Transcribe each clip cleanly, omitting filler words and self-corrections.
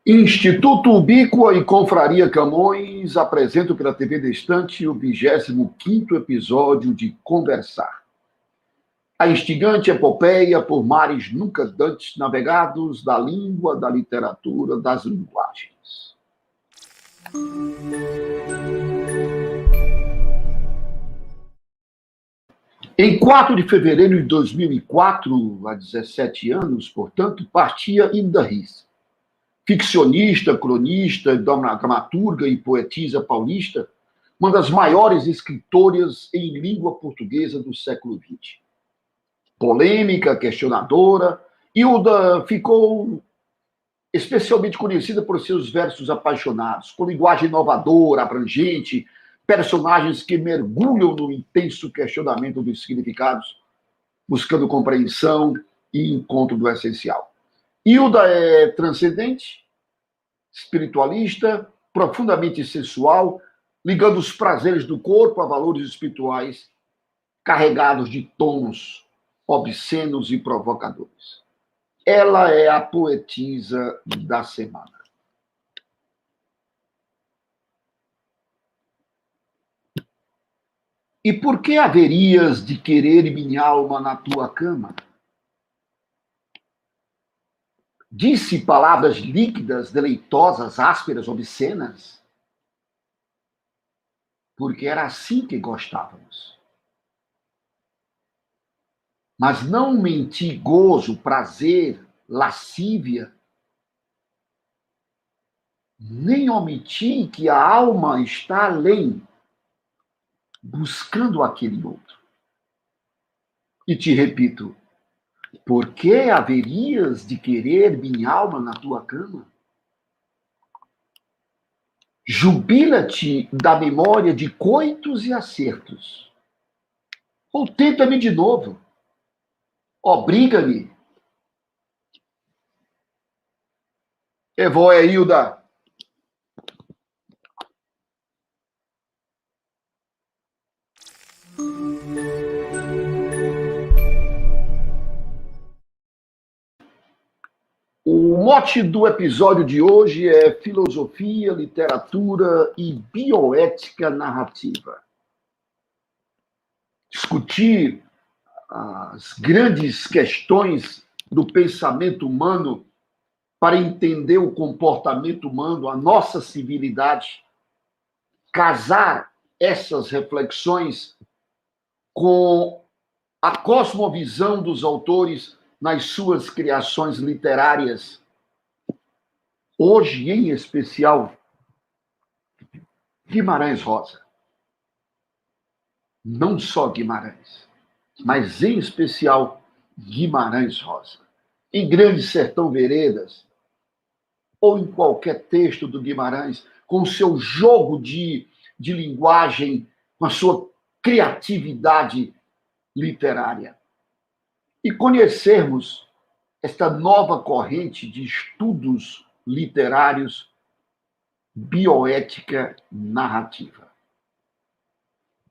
Instituto Ubíqua e Confraria Camões apresentam pela TV Destante o 25º episódio de Conversar. A instigante epopeia por mares nunca dantes navegados da língua, da literatura, das linguagens. Em 4 de fevereiro de 2004, há 17 anos, portanto, partia Hilda Riz, ficcionista, cronista, dramaturga e poetisa paulista, uma das maiores escritoras em língua portuguesa do século XX. Polêmica, questionadora, Hilda ficou especialmente conhecida por seus versos apaixonados, com linguagem inovadora, abrangente, personagens que mergulham no intenso questionamento dos significados, buscando compreensão e encontro do essencial. Hilda é transcendente, espiritualista, profundamente sensual, ligando os prazeres do corpo a valores espirituais, carregados de tons obscenos e provocadores. Ela é a poetisa da semana. E por que haverias de querer minha alma na tua cama? Disse palavras líquidas, deleitosas, ásperas, obscenas? Porque era assim que gostávamos. Mas não menti gozo, prazer, lascívia, nem omiti que a alma está além, buscando aquele outro. E te repito, por que haverias de querer minha alma na tua cama? Jubila-te da memória de coitos e acertos. Ou tenta-me de novo. Obriga-me. Evoé, Hilda. O mote do episódio de hoje é filosofia, literatura e bioética narrativa. Discutir as grandes questões do pensamento humano para entender o comportamento humano, a nossa civilidade, casar essas reflexões com a cosmovisão dos autores nas suas criações literárias. Hoje, em especial, Guimarães Rosa. Não só Guimarães, mas em especial Guimarães Rosa. Em Grande Sertão Veredas, ou em qualquer texto do Guimarães, com o seu jogo de linguagem, com a sua criatividade literária. E conhecermos esta nova corrente de estudos literários, bioética narrativa.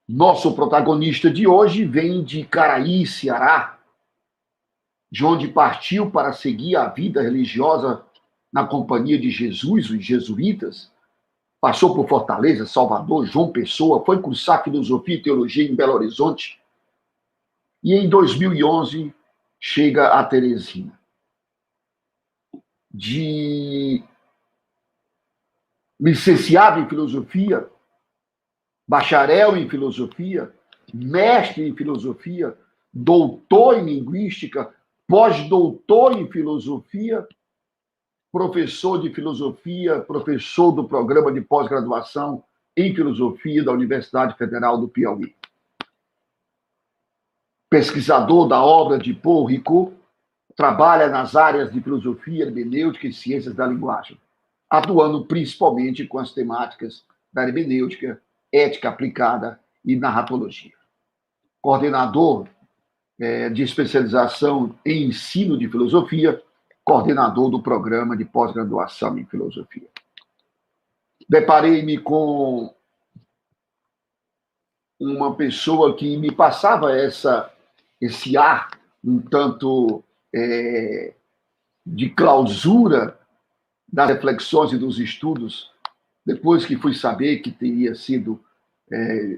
Nosso protagonista de hoje vem de Caraí, Ceará, de onde partiu para seguir a vida religiosa na companhia de Jesus, os jesuítas, passou por Fortaleza, Salvador, João Pessoa, foi cursar filosofia e teologia em Belo Horizonte e em 2011 chega a Teresina. De licenciado em filosofia, bacharel em filosofia, mestre em filosofia, doutor em linguística, pós-doutor em filosofia, professor de filosofia, professor do programa de pós-graduação em filosofia da Universidade Federal do Piauí. Pesquisador da obra de Paul Ricoeur, trabalha nas áreas de filosofia, hermenêutica e ciências da linguagem, atuando principalmente com as temáticas da hermenêutica, ética aplicada e narratologia. Coordenador de especialização em ensino de filosofia, coordenador do programa de pós-graduação em filosofia. Deparei-me com uma pessoa que me passava esse ar um tanto de clausura, das reflexões e dos estudos, depois que fui saber que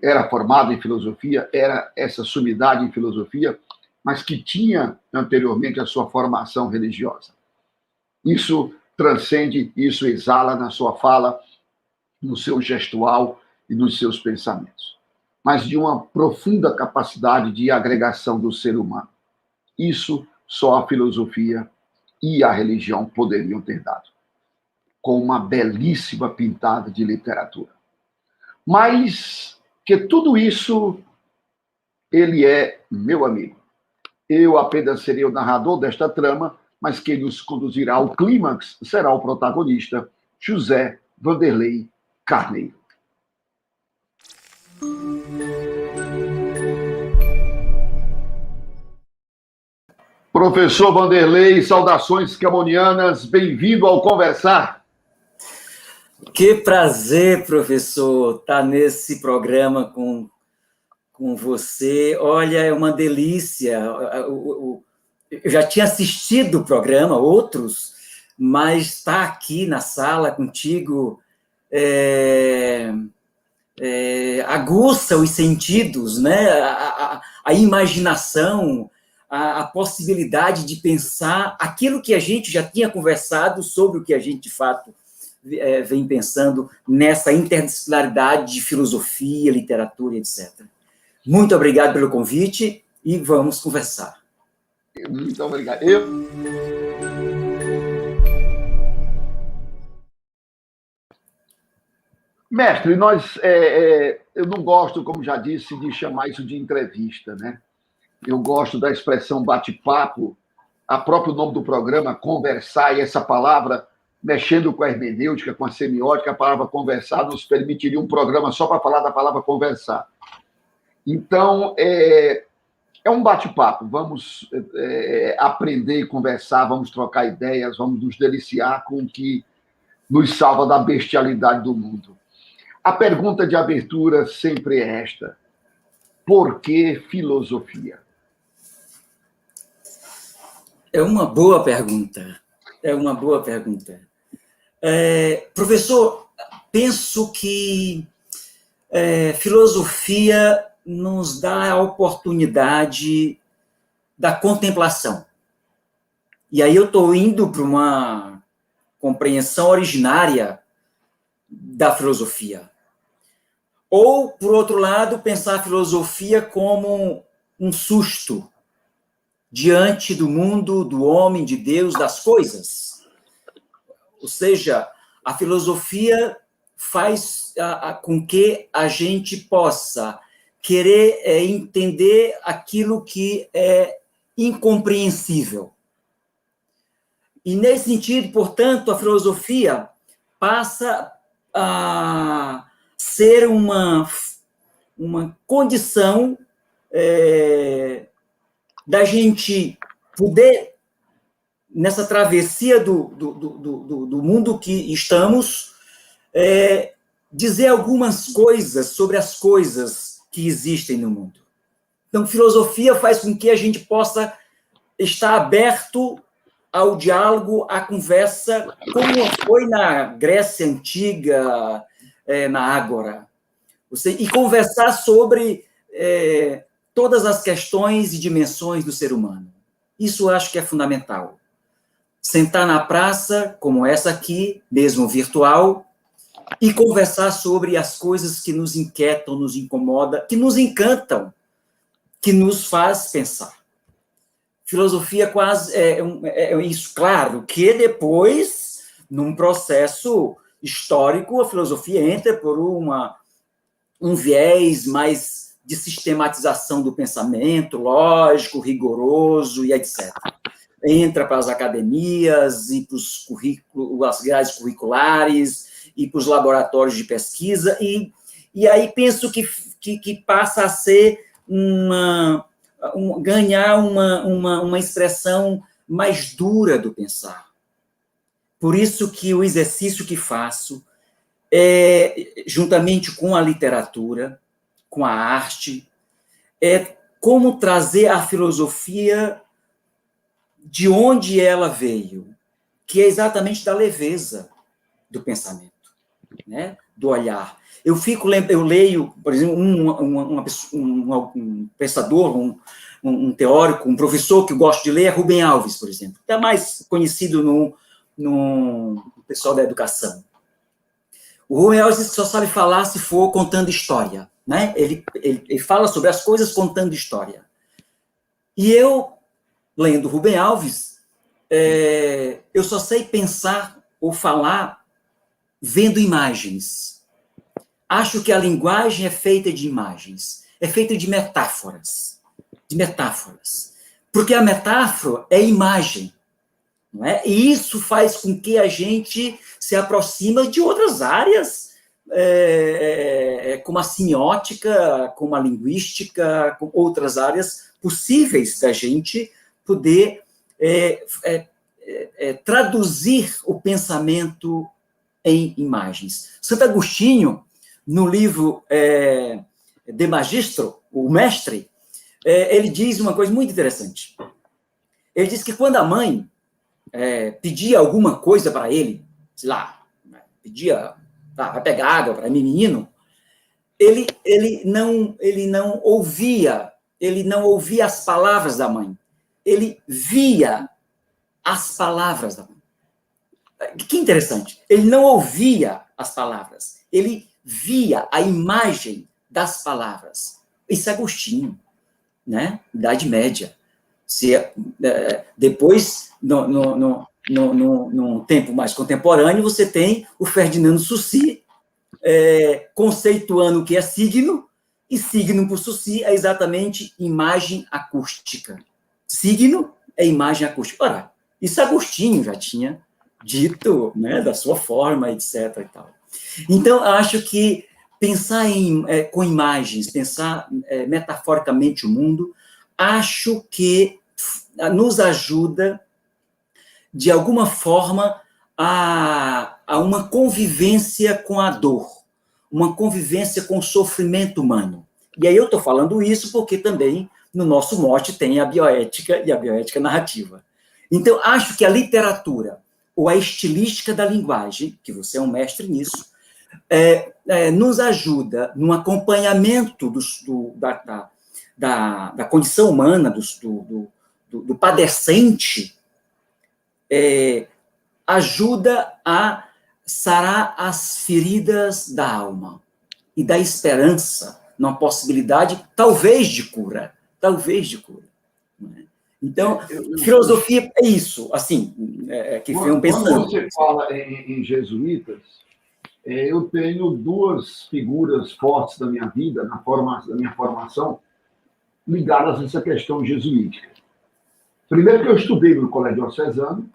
era formado em filosofia, era essa sumidade em filosofia, mas que tinha anteriormente a sua formação religiosa. Isso transcende, isso exala na sua fala, no seu gestual e nos seus pensamentos, mas de uma profunda capacidade de agregação do ser humano. Isso só a filosofia e a religião poderiam ter dado, com uma belíssima pintada de literatura. Mas que tudo isso, ele é meu amigo. Eu apenas serei o narrador desta trama, mas quem nos conduzirá ao clímax será o protagonista, José Vanderlei Carneiro. Professor Vanderlei, saudações camonianas, bem-vindo ao Conversar. Que prazer, professor, estar nesse programa com você. Olha, é uma delícia. Eu já tinha assistido o programa, outros, mas estar aqui na sala contigo aguça os sentidos, né? A imaginação, a possibilidade de pensar aquilo que a gente já tinha conversado sobre o que a gente, de fato, vem pensando nessa interdisciplinaridade de filosofia, literatura, etc. Muito obrigado pelo convite e vamos conversar. Muito obrigado. Mestre, eu não gosto, como já disse, de chamar isso de entrevista, né? Eu gosto da expressão bate-papo, a próprio nome do programa, conversar, e essa palavra, mexendo com a hermenêutica, com a semiótica, a palavra conversar nos permitiria um programa só para falar da palavra conversar. Então, é um bate-papo, vamos aprender e conversar, vamos trocar ideias, vamos nos deliciar com o que nos salva da bestialidade do mundo. A pergunta de abertura sempre é esta: por que filosofia? É uma boa pergunta. Professor, penso que filosofia nos dá a oportunidade da contemplação. E aí eu estou indo para uma compreensão originária da filosofia. Ou, por outro lado, pensar a filosofia como um susto diante do mundo, do homem, de Deus, das coisas. Ou seja, a filosofia faz com que a gente possa querer entender aquilo que é incompreensível. E, nesse sentido, portanto, a filosofia passa a ser uma condição da gente poder, nessa travessia do mundo que estamos, dizer algumas coisas sobre as coisas que existem no mundo. Então, filosofia faz com que a gente possa estar aberto ao diálogo, à conversa, como foi na Grécia Antiga, na Ágora. E conversar sobre todas as questões e dimensões do ser humano. Isso eu acho que é fundamental. Sentar na praça, como essa aqui, mesmo virtual, e conversar sobre as coisas que nos inquietam, nos incomodam, que nos encantam, que nos faz pensar. Filosofia quase é isso. Claro que depois, num processo histórico, a filosofia entra por um viés mais de sistematização do pensamento, lógico, rigoroso e etc. Entra para as academias e para os currículos, as grades curriculares e para os laboratórios de pesquisa, e aí penso que passa a ser ganhar uma expressão mais dura do pensar. Por isso que o exercício que faço juntamente com a literatura, com a arte, é como trazer a filosofia de onde ela veio, que é exatamente da leveza do pensamento, né? Do olhar. Eu leio, por exemplo, um pensador, um teórico, um professor que eu gosto de ler é Rubem Alves, por exemplo, que é mais conhecido no pessoal da educação. O Rubem Alves diz que só sabe falar se for contando história, né? Ele fala sobre as coisas contando história. E eu, lendo Rubem Alves, eu só sei pensar ou falar vendo imagens. Acho que a linguagem é feita de imagens, é feita de metáforas. Porque a metáfora é imagem, não é? E isso faz com que a gente se aproxima de outras áreas, como a semiótica, como a linguística, com outras áreas possíveis da gente poder traduzir o pensamento em imagens. Santo Agostinho, no livro De Magistro, o mestre, ele diz uma coisa muito interessante. Ele diz que quando a mãe pedia alguma coisa para ele, sei lá, pedia, vai pegar água para menino, ele não ouvia as palavras da mãe, ele via as palavras da mãe. Que interessante. Ele não ouvia as palavras, ele via a imagem das palavras. Isso é Agostinho, né? Idade Média. Depois, num tempo mais contemporâneo, você tem o Ferdinando Saussure conceituando o que é signo, e signo por Saussure é exatamente imagem acústica. Signo é imagem acústica. Ora, isso Agostinho já tinha dito, né, da sua forma, etc. E tal. Então, acho que pensar com imagens, pensar metaforicamente o mundo, acho que nos ajuda, de alguma forma, a uma convivência com a dor, uma convivência com o sofrimento humano. E aí eu estou falando isso porque também no nosso mote tem a bioética e a bioética narrativa. Então, acho que a literatura, ou a estilística da linguagem, que você é um mestre nisso, nos ajuda no acompanhamento da condição humana, do padecente, ajuda a sarar as feridas da alma e da esperança numa possibilidade, talvez, de cura. Então, filosofia é isso, assim, que foi um pensamento. Quando você fala em jesuítas, eu tenho duas figuras fortes da minha vida, da minha formação, ligadas a essa questão jesuítica. Primeiro que eu estudei no Colégio Diocesano,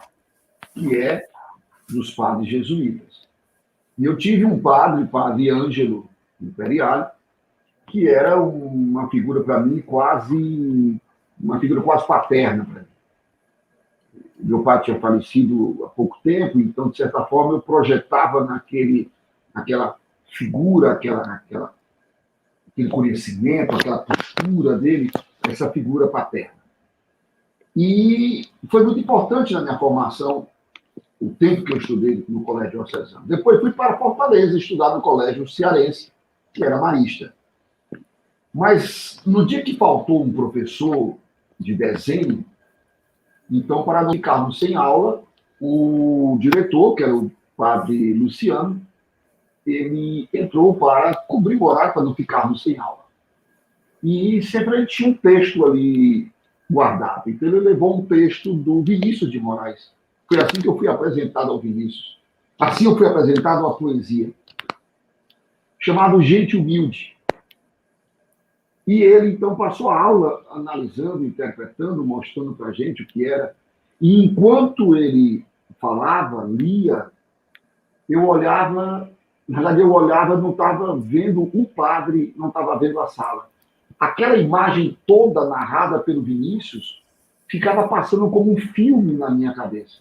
que é dos padres jesuítas. E eu tive um padre Ângelo Imperial, que era uma figura para mim quase paterna para mim. Meu pai tinha falecido há pouco tempo, então, de certa forma, eu projetava naquela figura, aquele conhecimento, aquela postura dele, essa figura paterna. E foi muito importante na minha formação o tempo que eu estudei no Colégio Diocesano. Depois fui para Fortaleza estudar no Colégio Cearense, que era marista. Mas no dia que faltou um professor de desenho, então, para não ficarmos sem aula, o diretor, que era o padre Luciano, ele entrou para cobrir o horário para não ficarmos sem aula. E sempre a gente tinha um texto ali guardado. Então, ele levou um texto do Vinícius de Moraes. Foi assim que eu fui apresentado ao Vinícius. Assim eu fui apresentado à poesia, chamado Gente Humilde. E ele, então, passou a aula analisando, interpretando, mostrando para a gente o que era. E enquanto ele falava, lia, eu olhava, na verdade, não estava vendo o padre, não estava vendo a sala. Aquela imagem toda narrada pelo Vinícius ficava passando como um filme na minha cabeça.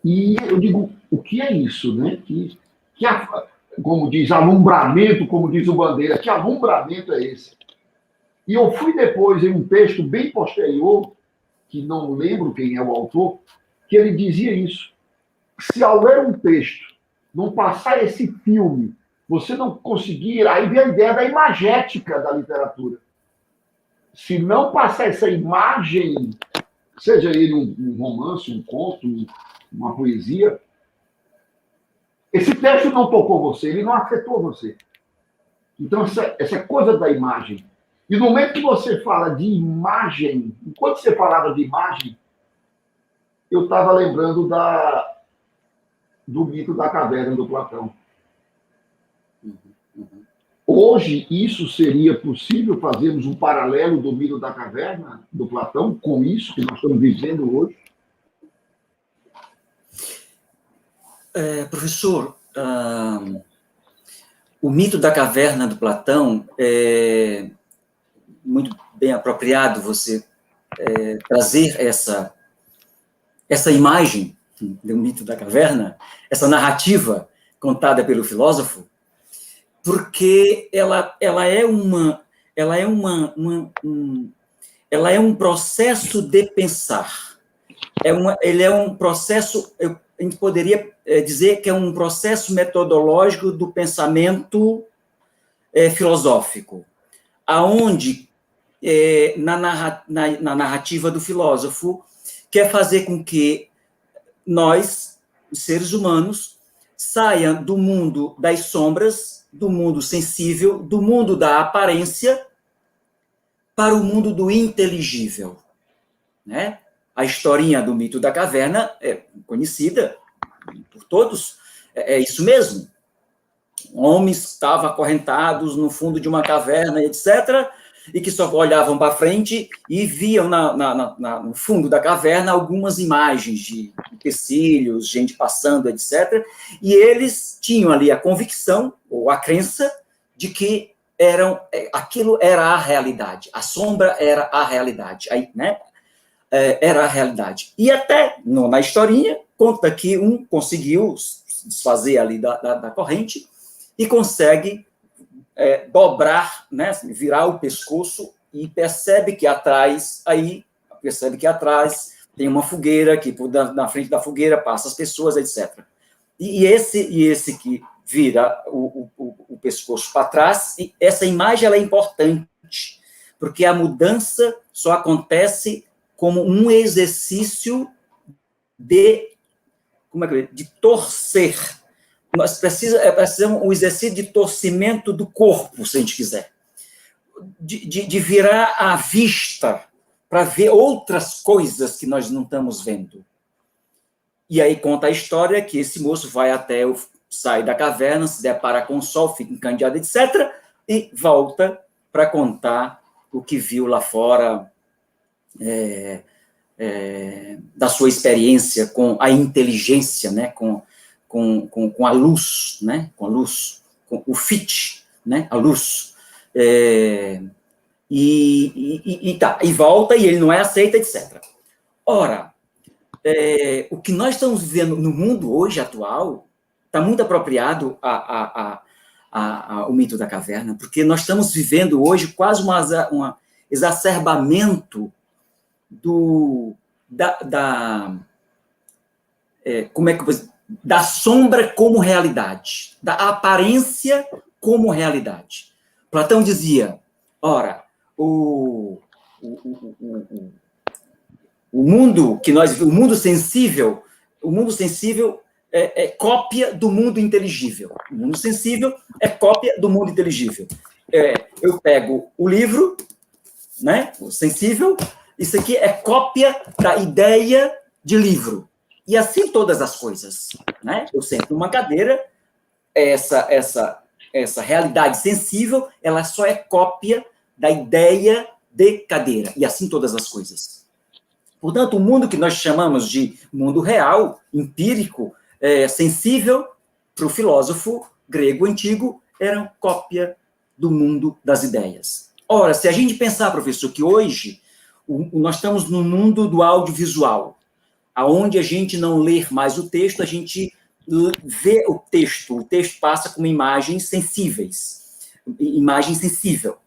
E eu digo, o que é isso, né? Como diz alumbramento, como diz o Bandeira, que alumbramento é esse? E eu fui depois em um texto bem posterior, que não lembro quem é o autor, que ele dizia isso. Se ao ler um texto, não passar esse filme, você não conseguir... Aí vem a ideia da imagética da literatura. Se não passar essa imagem, seja ele um romance, um conto, uma poesia, esse texto não tocou você, ele não afetou você. Então, essa coisa da imagem. E no momento que você fala de imagem, enquanto você falava de imagem, eu estava lembrando do mito da caverna do Platão. Hoje, isso seria possível fazermos um paralelo do mito da caverna do Platão com isso que nós estamos vivendo hoje? Professor, o mito da caverna do Platão é muito bem apropriado você trazer essa imagem do mito da caverna, essa narrativa contada pelo filósofo, porque ela é um processo de pensar. Ele é um processo, a gente poderia dizer que é um processo metodológico do pensamento filosófico, aonde na narrativa do filósofo quer fazer com que nós, os seres humanos, saiam do mundo das sombras, do mundo sensível, do mundo da aparência, para o mundo do inteligível. Né? A historinha do mito da caverna é conhecida por todos, é isso mesmo. Homens estavam acorrentados no fundo de uma caverna, etc., e que só olhavam para frente e viam no fundo da caverna algumas imagens de utensílios, gente passando, etc., e eles tinham ali a convicção, ou a crença, de que aquilo era a realidade, a sombra era a realidade, aí, né? Era a realidade. E até, na historinha, conta que um conseguiu se desfazer ali da corrente e consegue dobrar, né, virar o pescoço e percebe que atrás tem uma fogueira, que na frente da fogueira passa as pessoas, etc. E esse que vira o pescoço para trás, e essa imagem ela é importante, porque a mudança só acontece como um exercício de torcer. Nós precisamos um exercício de torcimento do corpo, se a gente quiser. De virar a vista para ver outras coisas que nós não estamos vendo. E aí conta a história que esse moço sai da caverna, se depara com o sol, fica encandeado, etc., e volta para contar o que viu lá fora, da sua experiência com a inteligência, né, com a luz, né? Com o fit, né? A luz. E volta, e ele não é aceito, etc. Ora, o que nós estamos vivendo no mundo hoje atual está muito apropriado ao mito da caverna, porque nós estamos vivendo hoje quase um exacerbamento da sombra como realidade, da aparência como realidade. Platão dizia, ora, o mundo que nós vivemos, o mundo sensível é cópia do mundo inteligível. O mundo sensível é cópia do mundo inteligível. Eu pego o livro, né, o sensível, isso aqui é cópia da ideia de livro. E assim todas as coisas, né? Eu sento numa cadeira, essa realidade sensível, ela só é cópia da ideia de cadeira. E assim todas as coisas. Portanto, o mundo que nós chamamos de mundo real, empírico, sensível, para o filósofo grego antigo, era cópia do mundo das ideias. Ora, se a gente pensar, professor, que hoje nós estamos no mundo do audiovisual, aonde a gente não lê mais o texto, a gente vê o texto passa como imagens sensíveis, imagem sensível.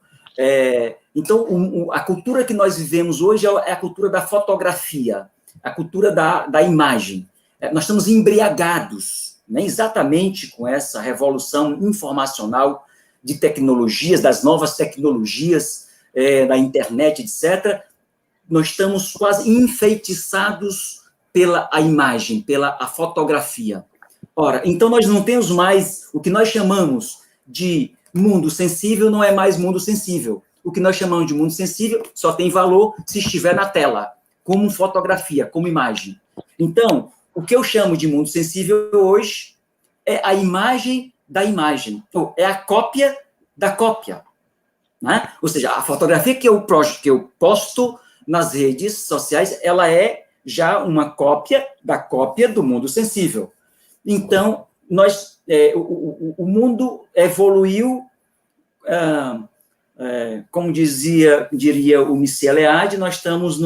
Então, a cultura que nós vivemos hoje é a cultura da fotografia, a cultura da imagem. Nós estamos embriagados, né, exatamente com essa revolução informacional de tecnologias, das novas tecnologias, da internet, etc. Nós estamos quase enfeitiçados pela a imagem, pela a fotografia. Ora, então nós não temos mais o que nós chamamos de mundo sensível, não é mais mundo sensível. O que nós chamamos de mundo sensível só tem valor se estiver na tela, como fotografia, como imagem. Então, o que eu chamo de mundo sensível hoje é a imagem da imagem, é a cópia da cópia. Né? Ou seja, a fotografia que eu posto nas redes sociais, ela é já uma cópia da cópia do mundo sensível. Então, o mundo evoluiu, como diria o Mircea Eliade, nós estamos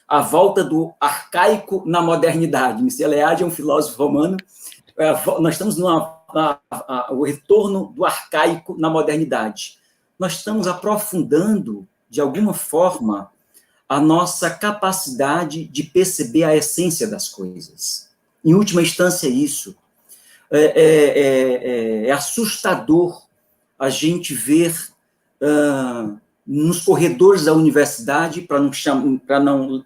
a volta do arcaico na modernidade. Mircea Eliade é um filósofo romano. Nós estamos o retorno do arcaico na modernidade. Nós estamos aprofundando, de alguma forma, a nossa capacidade de perceber a essência das coisas. Em última instância, isso. É assustador a gente ver nos corredores da universidade, para não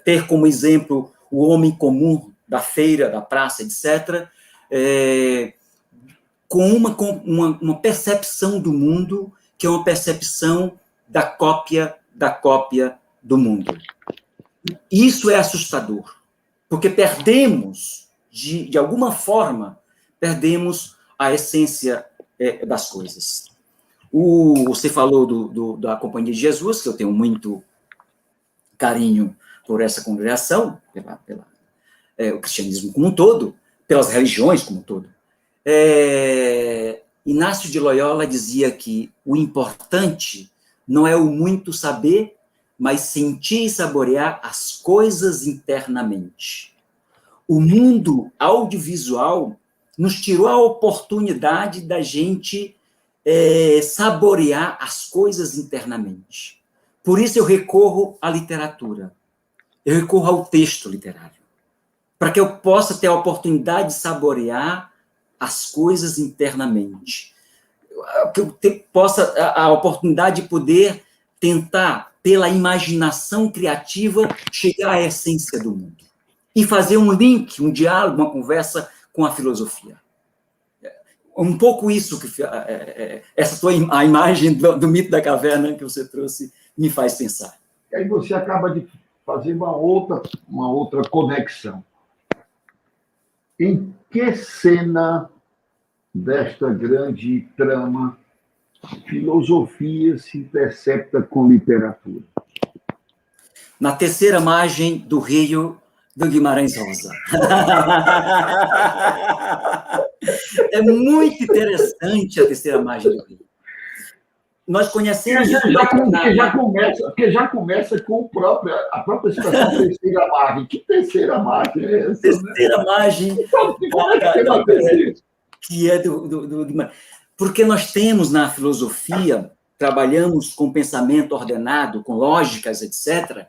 ter como exemplo o homem comum da feira, da praça, etc., com uma percepção do mundo que é uma percepção da cópia do mundo. Isso é assustador, porque perdemos, de alguma forma, perdemos a essência das coisas. Você falou da Companhia de Jesus, que eu tenho muito carinho por essa congregação, o cristianismo como um todo, pelas religiões como um todo. Inácio de Loyola dizia que o importante não é o muito saber, mas sentir e saborear as coisas internamente. O mundo audiovisual nos tirou a oportunidade da gente saborear as coisas internamente. Por isso eu recorro à literatura, eu recorro ao texto literário, para que eu possa ter a oportunidade de saborear as coisas internamente, que eu possa a oportunidade de poder tentar, pela imaginação criativa, chegar à essência do mundo e fazer um link, um diálogo, uma conversa com a filosofia. Um pouco isso que a imagem do mito da caverna que você trouxe me faz pensar. E aí você acaba de fazer uma outra conexão. Em que cena desta grande trama filosofia se intercepta com literatura? Na terceira margem do rio do Guimarães Rosa. É muito interessante a terceira margem do rio. Nós conhecemos... Porque já começa com a própria expressão terceira margem. Que terceira margem é essa? Terceira margem... que é do Guimarães. Porque nós temos na filosofia, trabalhamos com pensamento ordenado, com lógicas, etc.,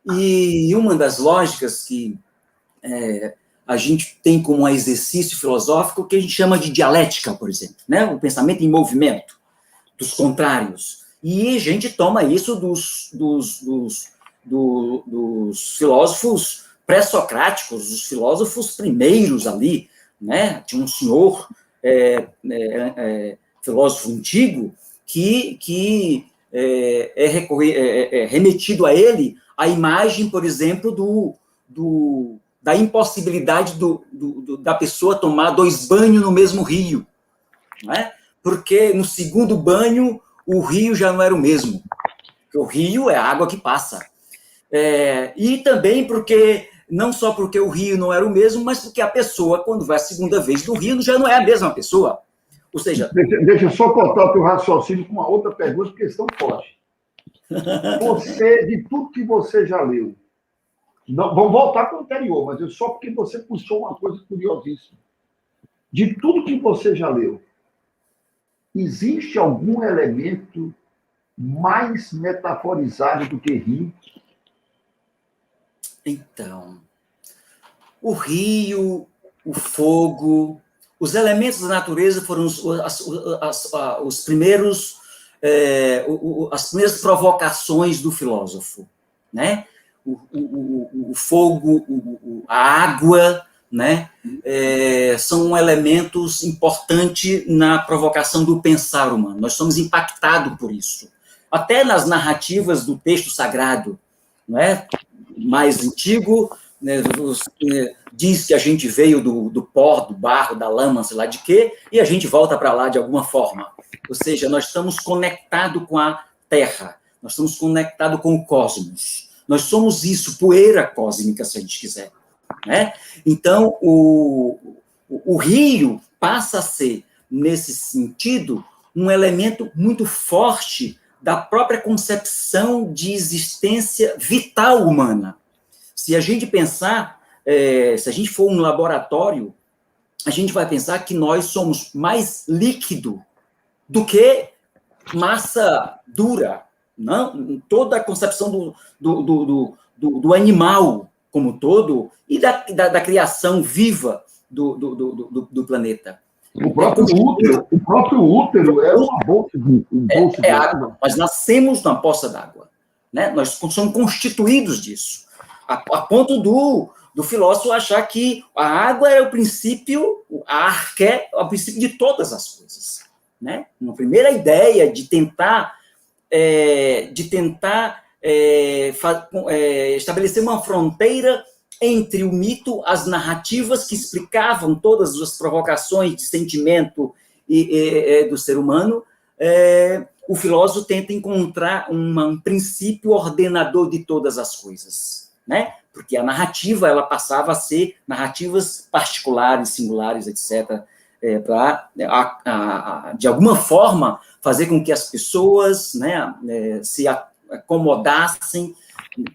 e uma das lógicas que a gente tem como um exercício filosófico que a gente chama de dialética, por exemplo, né? O pensamento em movimento, dos contrários. E a gente toma isso dos filósofos pré-socráticos, dos filósofos primeiros ali, né? Tinha um senhor, filósofo antigo, que é remetido a ele a imagem, por exemplo, da impossibilidade da pessoa tomar 2 banhos no mesmo rio, não é? Porque no segundo banho o rio já não era o mesmo, porque o rio é a água que passa. E também não só porque o rio não era o mesmo, mas porque a pessoa, quando vai a segunda vez no rio, já não é a mesma pessoa. Ou seja... Deixa eu só cortar o teu raciocínio com uma outra pergunta, porque questão forte. Você, de tudo que você já leu, vamos voltar para o anterior, mas só porque você puxou uma coisa curiosíssima. De tudo que você já leu, existe algum elemento mais metaforizado do que rio? Então, o rio, o fogo, os elementos da natureza foram os primeiros, as primeiras provocações do filósofo, né? O fogo, a água, né? São elementos importantes na provocação do pensar humano. Nós somos impactados por isso. Até nas narrativas do texto sagrado, não é? Mais antigo, né, diz que a gente veio do pó, do barro, da lama, sei lá de quê, e a gente volta para lá de alguma forma. Ou seja, nós estamos conectados com a Terra, nós estamos conectados com o cosmos. Nós somos isso, poeira cósmica, se a gente quiser. Né? Então, o rio passa a ser, nesse sentido, um elemento muito forte da própria concepção de existência vital humana. Se a gente pensar, se a gente for um laboratório, a gente vai pensar que nós somos mais líquido do que massa dura, não? Toda a concepção do animal como todo e da criação viva do planeta. O próprio útero é uma bolsa de água. Nós nascemos na poça d'água. Né? Nós somos constituídos disso. A ponto do filósofo achar que a água é o princípio, a arqué é o princípio de todas as coisas. Né? Uma primeira ideia de tentar estabelecer uma fronteira entre o mito, as narrativas que explicavam todas as provocações de sentimento do ser humano, o filósofo tenta encontrar um princípio ordenador de todas as coisas, né? Porque a narrativa ela passava a ser narrativas particulares, singulares, etc., para, de alguma forma, fazer com que as pessoas, né, se acomodassem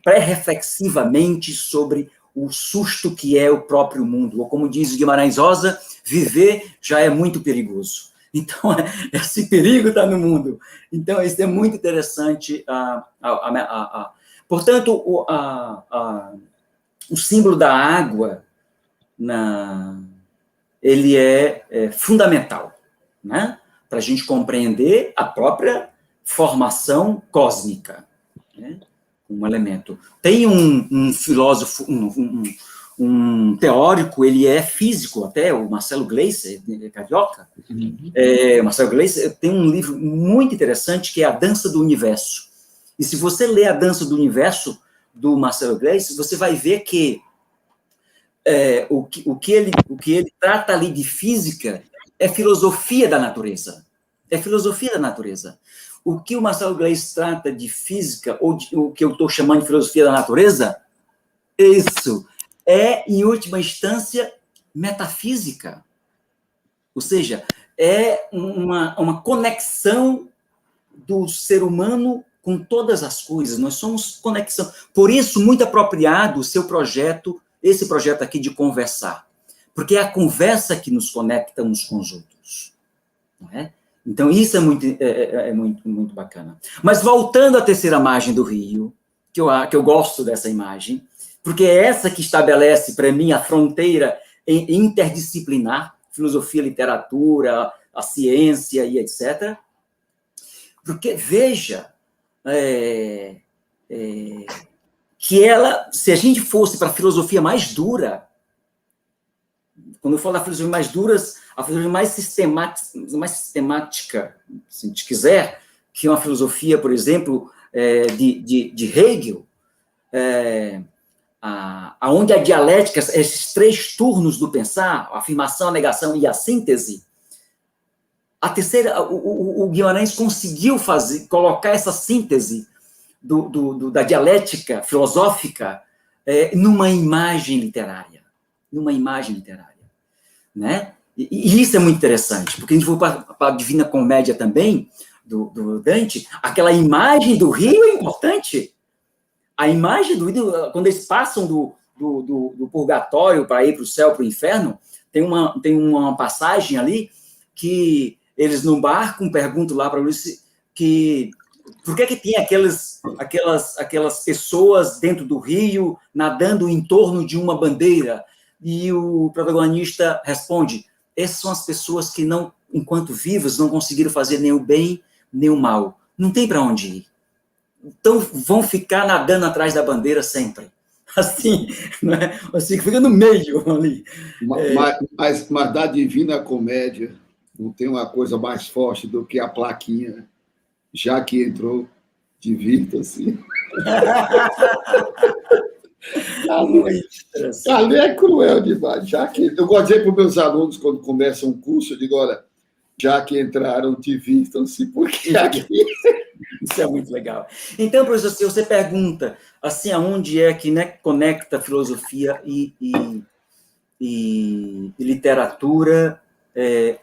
pré-reflexivamente sobre o susto que é o próprio mundo. Ou como diz Guimarães Rosa, viver já é muito perigoso. Então, esse perigo está no mundo. Então, isso é muito interessante. Portanto, o símbolo da água, ele é fundamental, né? Para a gente compreender a própria formação cósmica, né? Um elemento. Tem um filósofo, um teórico, ele é físico até, o Marcelo Gleiser, carioca. Marcelo Gleiser tem um livro muito interessante que é A Dança do Universo. E se você ler A Dança do Universo, do Marcelo Gleiser, você vai ver que o que ele trata ali de física é filosofia da natureza. É filosofia da natureza. O que o Marcelo Gleiser trata de física, ou o que eu estou chamando de filosofia da natureza, isso é, em última instância, metafísica. Ou seja, é uma conexão do ser humano com todas as coisas. Nós somos conexão. Por isso, muito apropriado o seu projeto, esse projeto aqui de conversar. Porque é a conversa que nos conecta uns com os outros. Não é? Então, isso é muito bacana. Mas, voltando à terceira margem do rio, que eu gosto dessa imagem, porque é essa que estabelece, para mim, a fronteira interdisciplinar, filosofia, literatura, a ciência e etc. Porque, veja, que ela, se a gente fosse para a filosofia mais dura, quando eu falo da filosofia mais dura, a filosofia mais sistemática, se a gente quiser, que é uma filosofia, por exemplo, de Hegel, onde a dialética, esses três turnos do pensar, a afirmação, a negação e a síntese, a terceira, o Guimarães conseguiu colocar essa síntese da dialética filosófica numa imagem literária. Né? E isso é muito interessante, porque a gente for para a Divina Comédia também, do Dante, aquela imagem do rio é importante. A imagem do rio, quando eles passam do purgatório para ir para o céu, para o inferno, tem uma passagem ali que eles no barco perguntam lá para Ulisses que Por que tem aquelas pessoas dentro do rio nadando em torno de uma bandeira? E o protagonista responde: essas são as pessoas que não, enquanto vivas, não conseguiram fazer nem o bem nem o mal. Não tem para onde ir. Então vão ficar nadando atrás da bandeira sempre. Assim, né? Assim, fica no meio ali. Mas da Divina Comédia não tem uma coisa mais forte do que a plaquinha, já que entrou, divirta-se. Ali é cruel demais. Já que, eu gosto de dizer para os meus alunos, quando começam um curso, eu digo, olha, já que entraram, divirtam-se, porque aqui... Isso é muito legal. Então, professor, se você pergunta assim, aonde é que, né, conecta filosofia e literatura,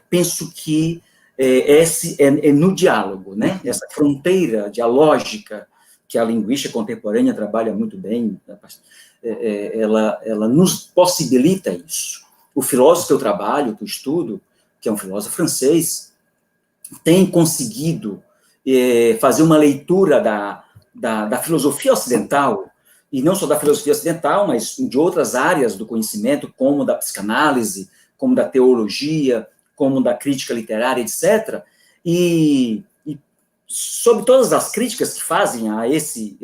penso que é no diálogo, né? Essa fronteira dialógica que a linguística contemporânea trabalha muito bem, ela nos possibilita isso. O filósofo que eu trabalho, que eu estudo, que é um filósofo francês, tem conseguido fazer uma leitura da filosofia ocidental, e não só da filosofia ocidental, mas de outras áreas do conhecimento, como da psicanálise, como da teologia, como da crítica literária, etc., e sobre todas as críticas que fazem a esse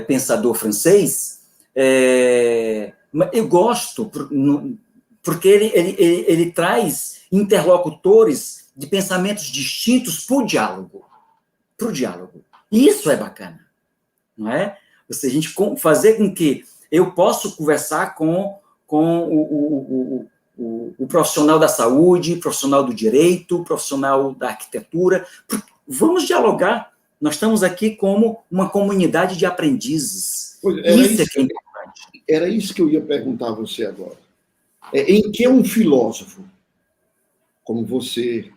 pensador francês, eu gosto, porque ele traz interlocutores de pensamentos distintos para o diálogo. E isso é bacana, não é? Ou seja, a gente fazer com que eu possa conversar com o profissional da saúde, o profissional do direito, o profissional da arquitetura. Vamos dialogar. Nós estamos aqui como uma comunidade de aprendizes. Isso é que é importante. Era isso que eu ia perguntar a você agora. Em que um filósofo, como você,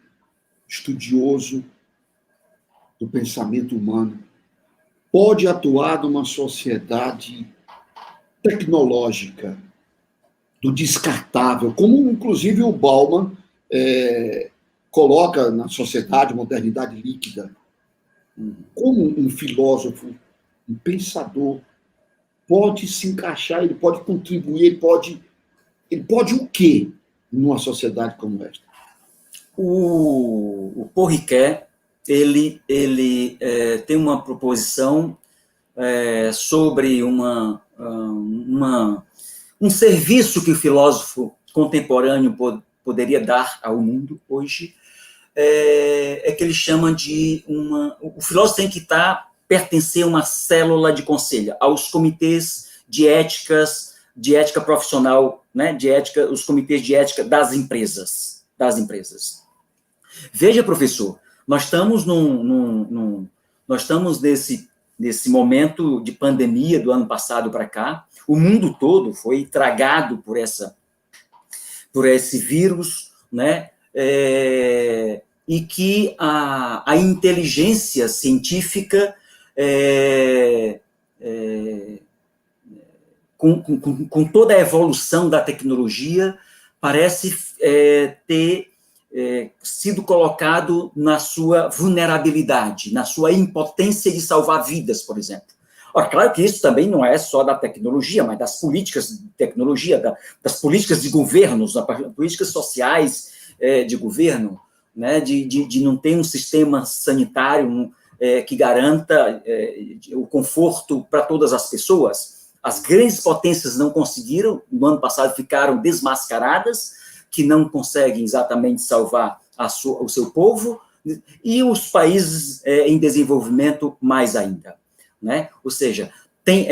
estudioso do pensamento humano, pode atuar numa sociedade tecnológica, do descartável, como inclusive o Bauman coloca na sociedade, modernidade líquida. Como um filósofo, um pensador, pode se encaixar, ele pode contribuir, ele pode o quê numa sociedade como esta? O Paul Ricoeur, ele tem uma proposição sobre um serviço que o filósofo contemporâneo poderia dar ao mundo hoje, que ele chama de o filósofo tem que pertencer a uma célula de conselho, aos comitês de ética profissional, né, os comitês de ética das empresas. Veja, professor, nós estamos nesse momento de pandemia do ano passado para cá. O mundo todo foi tragado por esse vírus, né? E que a inteligência científica, com toda a evolução da tecnologia, parece ter sido colocado na sua vulnerabilidade, na sua impotência de salvar vidas, por exemplo. Ora, claro que isso também não é só da tecnologia, mas das políticas de tecnologia, das políticas de governos, das políticas sociais de governo, né, de não ter um sistema sanitário que garanta o conforto para todas as pessoas. As grandes potências não conseguiram, no ano passado ficaram desmascaradas, que não conseguem exatamente salvar o seu povo, e os países em desenvolvimento mais ainda, né? Ou seja, tem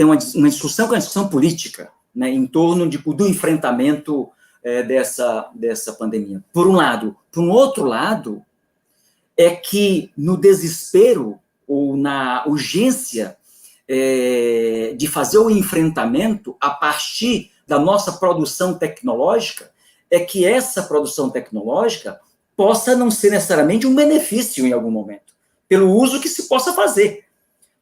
uma discussão que é uma discussão política, né, em torno do enfrentamento dessa pandemia. Por um lado. Por um outro lado, é que no desespero ou na urgência de fazer o enfrentamento a partir da nossa produção tecnológica, é que essa produção tecnológica possa não ser necessariamente um benefício em algum momento, pelo uso que se possa fazer.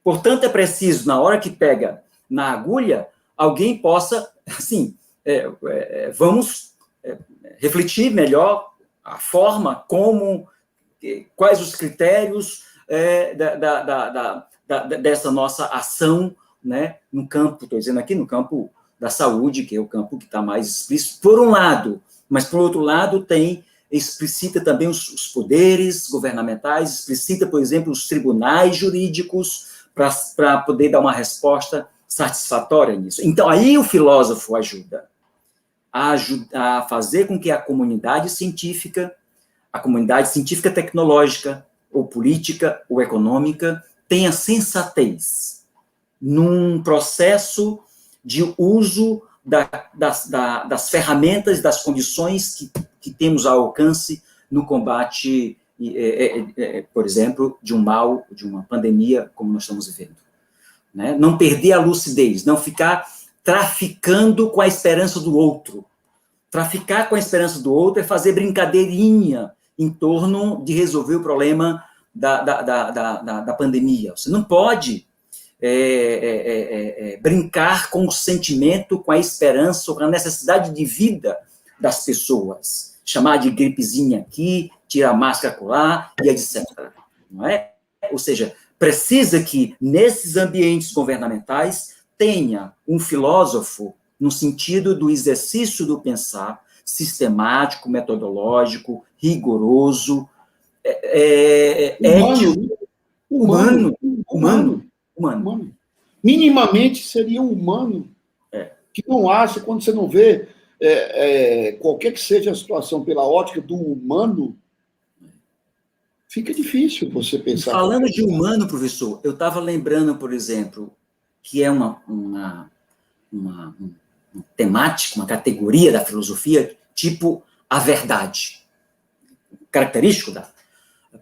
Portanto, é preciso, na hora que pega na agulha, alguém possa, assim, vamos refletir melhor a forma como, quais os critérios, dessa nossa ação, né, no campo, estou dizendo aqui, no campo da saúde, que é o campo que está mais explícito, por um lado, mas, por outro lado, explicita também os poderes governamentais, explicita, por exemplo, os tribunais jurídicos, para poder dar uma resposta satisfatória nisso. Então, aí o filósofo ajuda a fazer com que a comunidade científica tecnológica, ou política, ou econômica, tenha sensatez num processo de uso das ferramentas, das condições que temos ao alcance no combate, por exemplo, de um mal, de uma pandemia, como nós estamos vivendo. Né? Não perder a lucidez, não ficar traficando com a esperança do outro. Traficar com a esperança do outro é fazer brincadeirinha em torno de resolver o problema da pandemia. Você não pode brincar com o sentimento, com a esperança, com a necessidade de vida das pessoas. Chamar de gripezinha aqui, tirar a máscara acolá, e etc. Não é? Ou seja, precisa que, nesses ambientes governamentais, tenha um filósofo no sentido do exercício do pensar sistemático, metodológico, rigoroso, ético, humano. Minimamente seria humano. Que não acha, quando você não vê qualquer que seja a situação pela ótica do humano, fica difícil você pensar. Falando de humano, professor, eu estava lembrando, por exemplo, que é uma temática, uma categoria da filosofia, tipo a verdade. Característico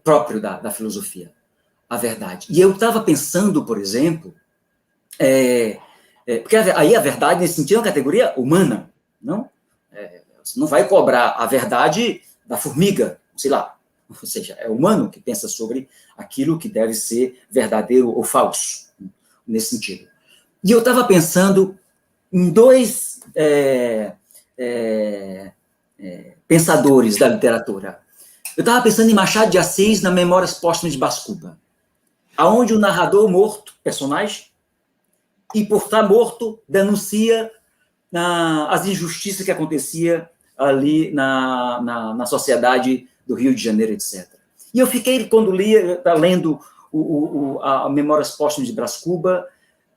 próprio da filosofia, a verdade. E eu estava pensando, por exemplo, porque aí a verdade, nesse sentido, é uma categoria humana, não? Você não vai cobrar a verdade da formiga, sei lá. Ou seja, é humano que pensa sobre aquilo que deve ser verdadeiro ou falso, nesse sentido. E eu estava pensando em dois pensadores da literatura. Eu estava pensando em Machado de Assis, na Memórias Póstumas de Brás Cubas, aonde o narrador morto, personagem, e por estar morto, denuncia as injustiças que acontecia ali na sociedade do Rio de Janeiro, etc. E eu fiquei, quando lendo a Memórias Póstumas de Brás Cubas,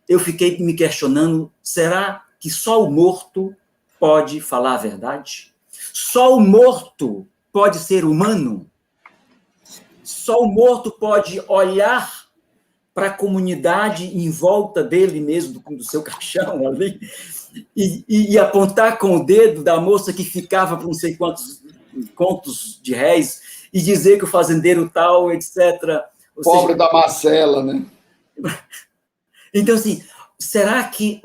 eu fiquei me questionando, será que só o morto pode falar a verdade? Só o morto pode ser humano? Só o morto pode olhar para a comunidade em volta dele mesmo, do seu caixão ali, e apontar com o dedo da moça que ficava por não sei quantos contos de réis e dizer que o fazendeiro tal, etc. Pobre da Marcela, né? Então, assim, será que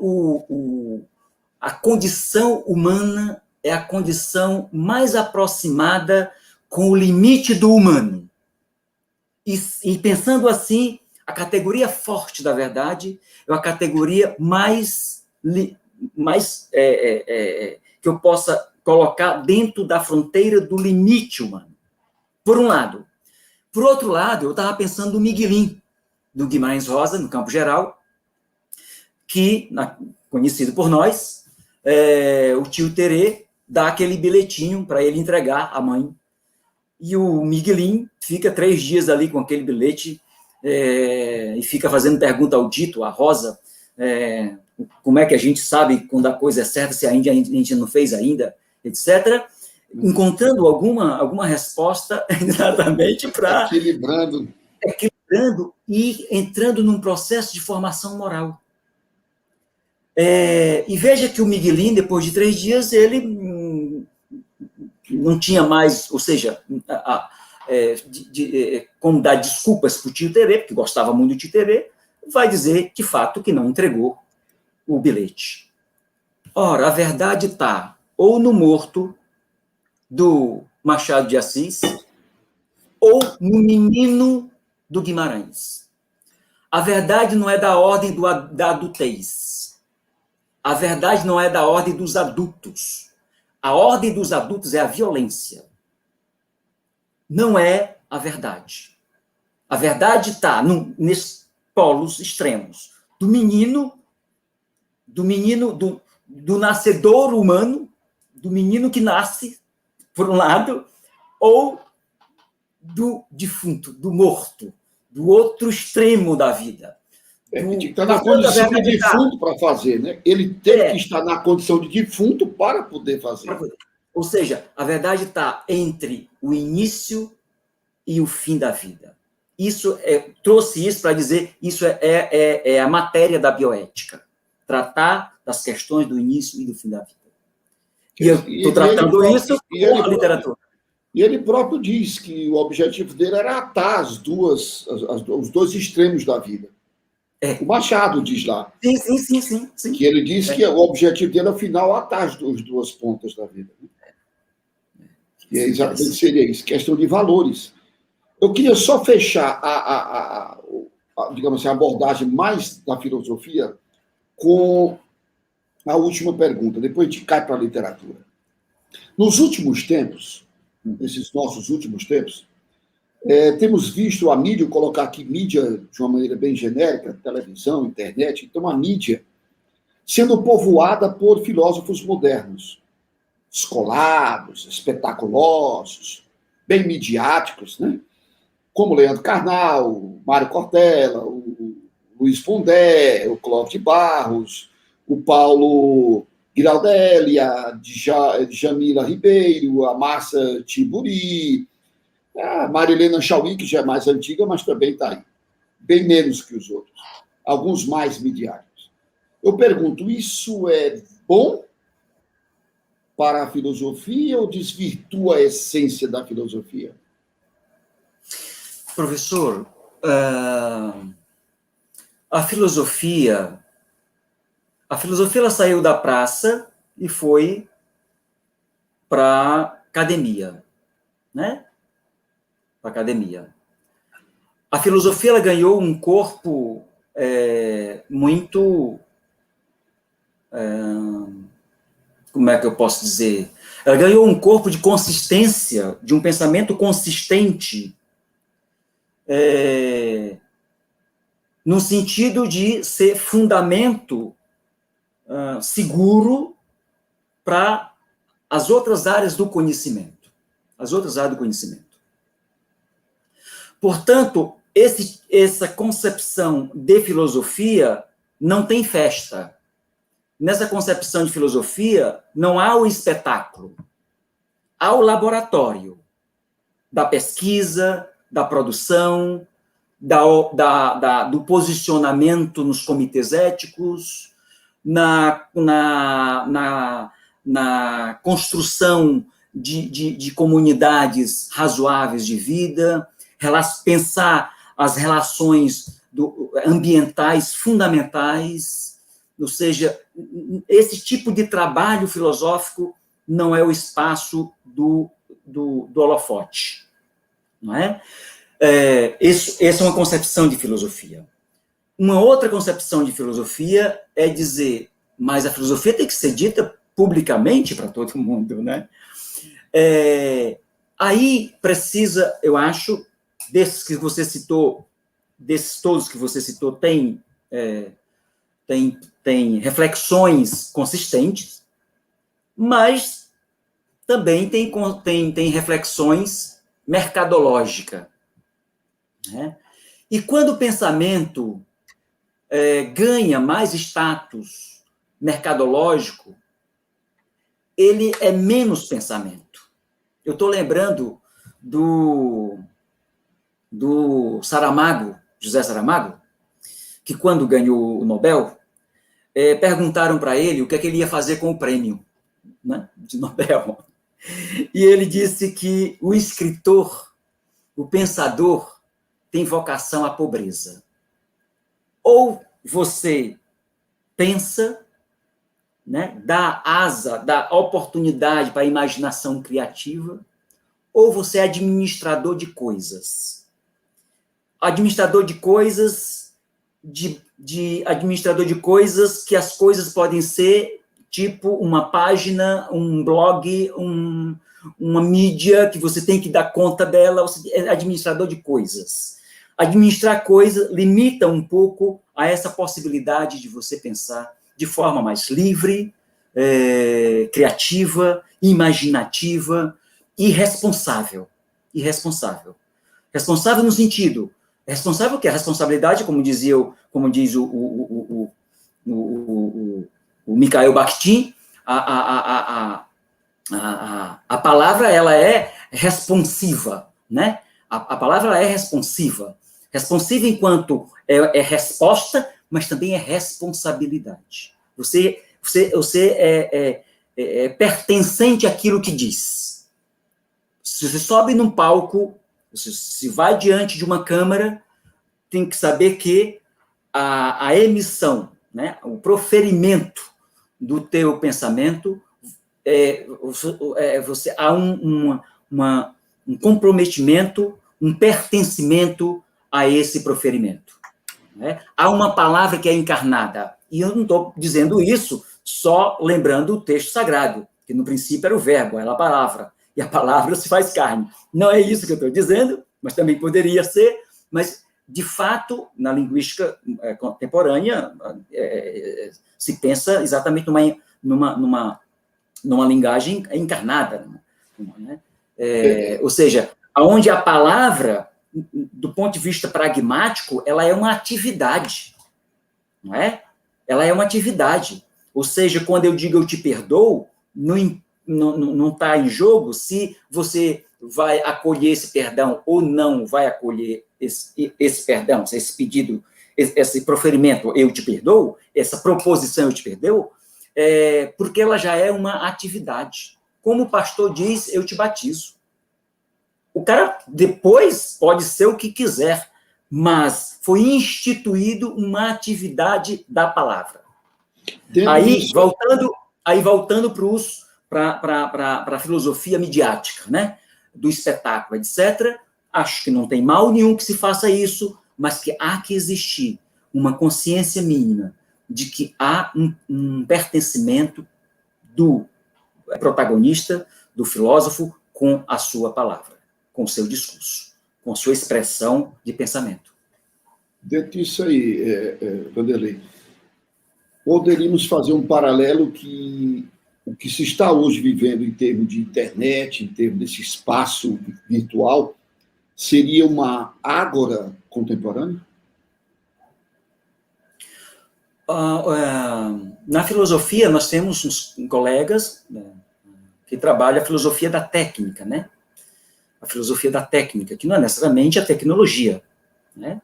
a condição humana é a condição mais aproximada com o limite do humano? E pensando assim, a categoria forte da verdade é a categoria que eu possa colocar dentro da fronteira do limite humano. Por um lado. Por outro lado, eu estava pensando no Miguelin, do Guimarães Rosa, no Campo Geral, que, conhecido por nós, o tio Terê dá aquele bilhetinho para ele entregar à mãe. E o Miguelin fica 3 dias ali com aquele bilhete e fica fazendo pergunta ao Dito, à Rosa, como é que a gente sabe quando a coisa é certa, se a gente não fez ainda, etc., encontrando alguma resposta exatamente para... Equilibrando e entrando num processo de formação moral. E veja que o Miguelin, depois de 3 dias, ele não tinha mais, ou seja, como dar desculpas para o tio Terê, porque gostava muito do tio Terê, vai dizer, de fato, que não entregou o bilhete. Ora, a verdade está ou no morto do Machado de Assis, ou no menino do Guimarães. A verdade não é da ordem da adultez. A verdade não é da ordem dos adultos. A ordem dos adultos é a violência. Não é a verdade. A verdade está nesses polos extremos. Do menino, do nascedor humano, do menino que nasce, por um lado, ou do defunto, do morto, do outro extremo da vida. Tem que estar na condição de defunto para fazer, né? Ele tem que estar na condição de defunto para poder fazer. Ou seja, a verdade está entre o início e o fim da vida. Trouxe isso para dizer, isso é a matéria da bioética. Tratar das questões do início e do fim da vida. E eu estou tratando isso com a literatura. E ele próprio diz que o objetivo dele era atar os dois extremos da vida. O Machado diz lá. Sim. Que ele diz que o objetivo dele, afinal, atar as duas pontas da vida. E exatamente seria isso, questão de valores. Eu queria só fechar digamos assim, a abordagem mais da filosofia com a última pergunta, depois a gente cai para a literatura. Nos últimos tempos, nesses nossos últimos tempos, temos visto a mídia, colocar aqui mídia de uma maneira bem genérica, televisão, internet, então a mídia sendo povoada por filósofos modernos, escolados, espetaculosos, bem midiáticos, né? Como Leandro Carnal, Mário Cortella, o Luiz Pondé, o Clóvis de Barros, o Paulo Giraldelli, a Djamila Ribeiro, a Márcia Tiburi, a Marilena Chauí, que já é mais antiga, mas também está aí. Bem menos que os outros. Alguns mais midiáticos. Eu pergunto, isso é bom para a filosofia ou desvirtua a essência da filosofia? Professor, a filosofia ela saiu da praça e foi para a academia, né? Para a academia. A filosofia ela ganhou um corpo muito... como é que eu posso dizer? Ela ganhou um corpo de consistência, de um pensamento consistente, no sentido de ser fundamento seguro para as outras áreas do conhecimento. Portanto, essa concepção de filosofia não tem festa. Nessa concepção de filosofia, não há o espetáculo. Há o laboratório da pesquisa, da produção, do posicionamento nos comitês éticos, na construção de comunidades razoáveis de vida, pensar as relações ambientais fundamentais, ou seja, esse tipo de trabalho filosófico não é o espaço do holofote, não é? Essa é uma concepção de filosofia. Uma outra concepção de filosofia é dizer, mas a filosofia tem que ser dita publicamente para todo mundo, né? Aí precisa, eu acho, desses que você citou, desses todos que você citou, tem reflexões consistentes, mas também tem reflexões mercadológicas, né? E quando o pensamento ganha mais status mercadológico, ele é menos pensamento. Eu estou lembrando do Saramago, José Saramago, que quando ganhou o Nobel, perguntaram para ele o que é que ele ia fazer com o prêmio, né, de Nobel. E ele disse que o escritor, o pensador, tem vocação à pobreza. Ou você pensa, né, dá asa, dá oportunidade para a imaginação criativa, ou você é administrador de coisas. Administrador de coisas, administrador de coisas que as coisas podem ser tipo uma página, um blog, uma mídia que você tem que dar conta dela, você é administrador de coisas. Administrar coisa limita um pouco a essa possibilidade de você pensar de forma mais livre, criativa, imaginativa e responsável. Responsável no sentido... Responsável que a responsabilidade, como diz o Mikhail Bakhtin, a palavra ela é responsiva, né? A palavra ela é responsiva. Responsiva enquanto é resposta, mas também é responsabilidade. Você é pertencente àquilo que diz. Se você sobe num palco, se vai diante de uma câmara, tem que saber que a emissão, né, o proferimento do teu pensamento, há um comprometimento, um pertencimento a esse proferimento. Né? Há uma palavra que é encarnada, e eu não estou dizendo isso só lembrando o texto sagrado, que no princípio era o verbo, era a palavra, e a palavra se faz carne. Não é isso que eu estou dizendo, mas também poderia ser, mas, de fato, na linguística contemporânea, se pensa exatamente numa linguagem encarnada. Né? Ou seja, onde a palavra, do ponto de vista pragmático, ela é uma atividade, não é? Ela é uma atividade. Ou seja, quando eu digo eu te perdoo, não está em jogo se você vai acolher esse perdão ou não vai acolher esse perdão, esse pedido, esse proferimento, eu te perdoo, essa proposição, eu te perdoo, porque ela já é uma atividade. Como o pastor diz, eu te batizo. O cara depois pode ser o que quiser, mas foi instituído uma atividade da palavra. Aí voltando para a filosofia midiática, né? Do espetáculo, etc., acho que não tem mal nenhum que se faça isso, mas que há que existir uma consciência mínima de que há um pertencimento do protagonista, do filósofo, com a sua palavra, com o seu discurso, com a sua expressão de pensamento. Dentro disso aí, Vanderlei, poderíamos fazer um paralelo que o que se está hoje vivendo em termos de internet, em termos desse espaço virtual, seria uma ágora contemporânea? Na filosofia, nós temos uns colegas que trabalham a filosofia da técnica, né? A filosofia da técnica, que não é necessariamente a tecnologia, né?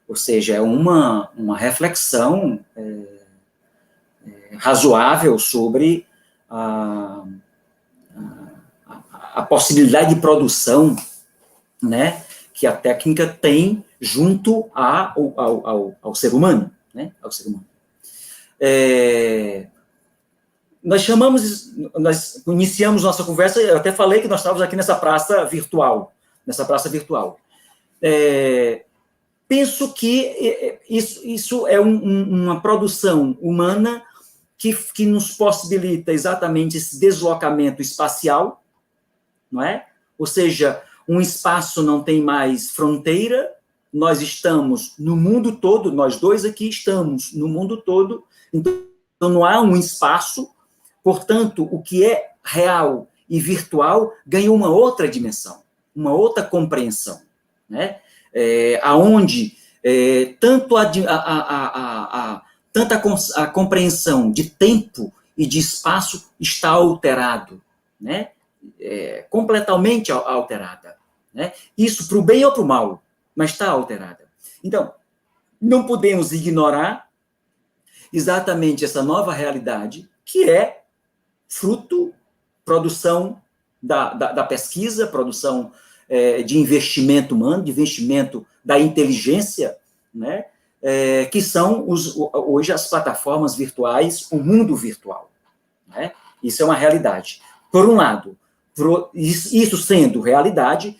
Ou seja, é uma reflexão razoável sobre a possibilidade de produção, né, que a técnica tem junto ao ser humano, né, ao ser humano. Nós iniciamos nossa conversa, eu até falei que nós estávamos aqui nessa praça virtual, penso que isso é uma produção humana que nos possibilita exatamente esse deslocamento espacial, não é? Ou seja, um espaço não tem mais fronteira, nós estamos no mundo todo, nós dois aqui estamos no mundo todo, então não há um espaço, portanto, o que é real e virtual ganha uma outra dimensão, uma outra compreensão, né? Aonde tanto a compreensão de tempo e de espaço está alterado, né? Completamente alterada, né? Isso para o bem ou para o mal, mas está alterada. Então, não podemos ignorar exatamente essa nova realidade, que é fruto, produção da pesquisa, produção de investimento humano, de investimento da inteligência, né? Que são hoje as plataformas virtuais, o mundo virtual, né? Isso é uma realidade. Por um lado, isso sendo realidade,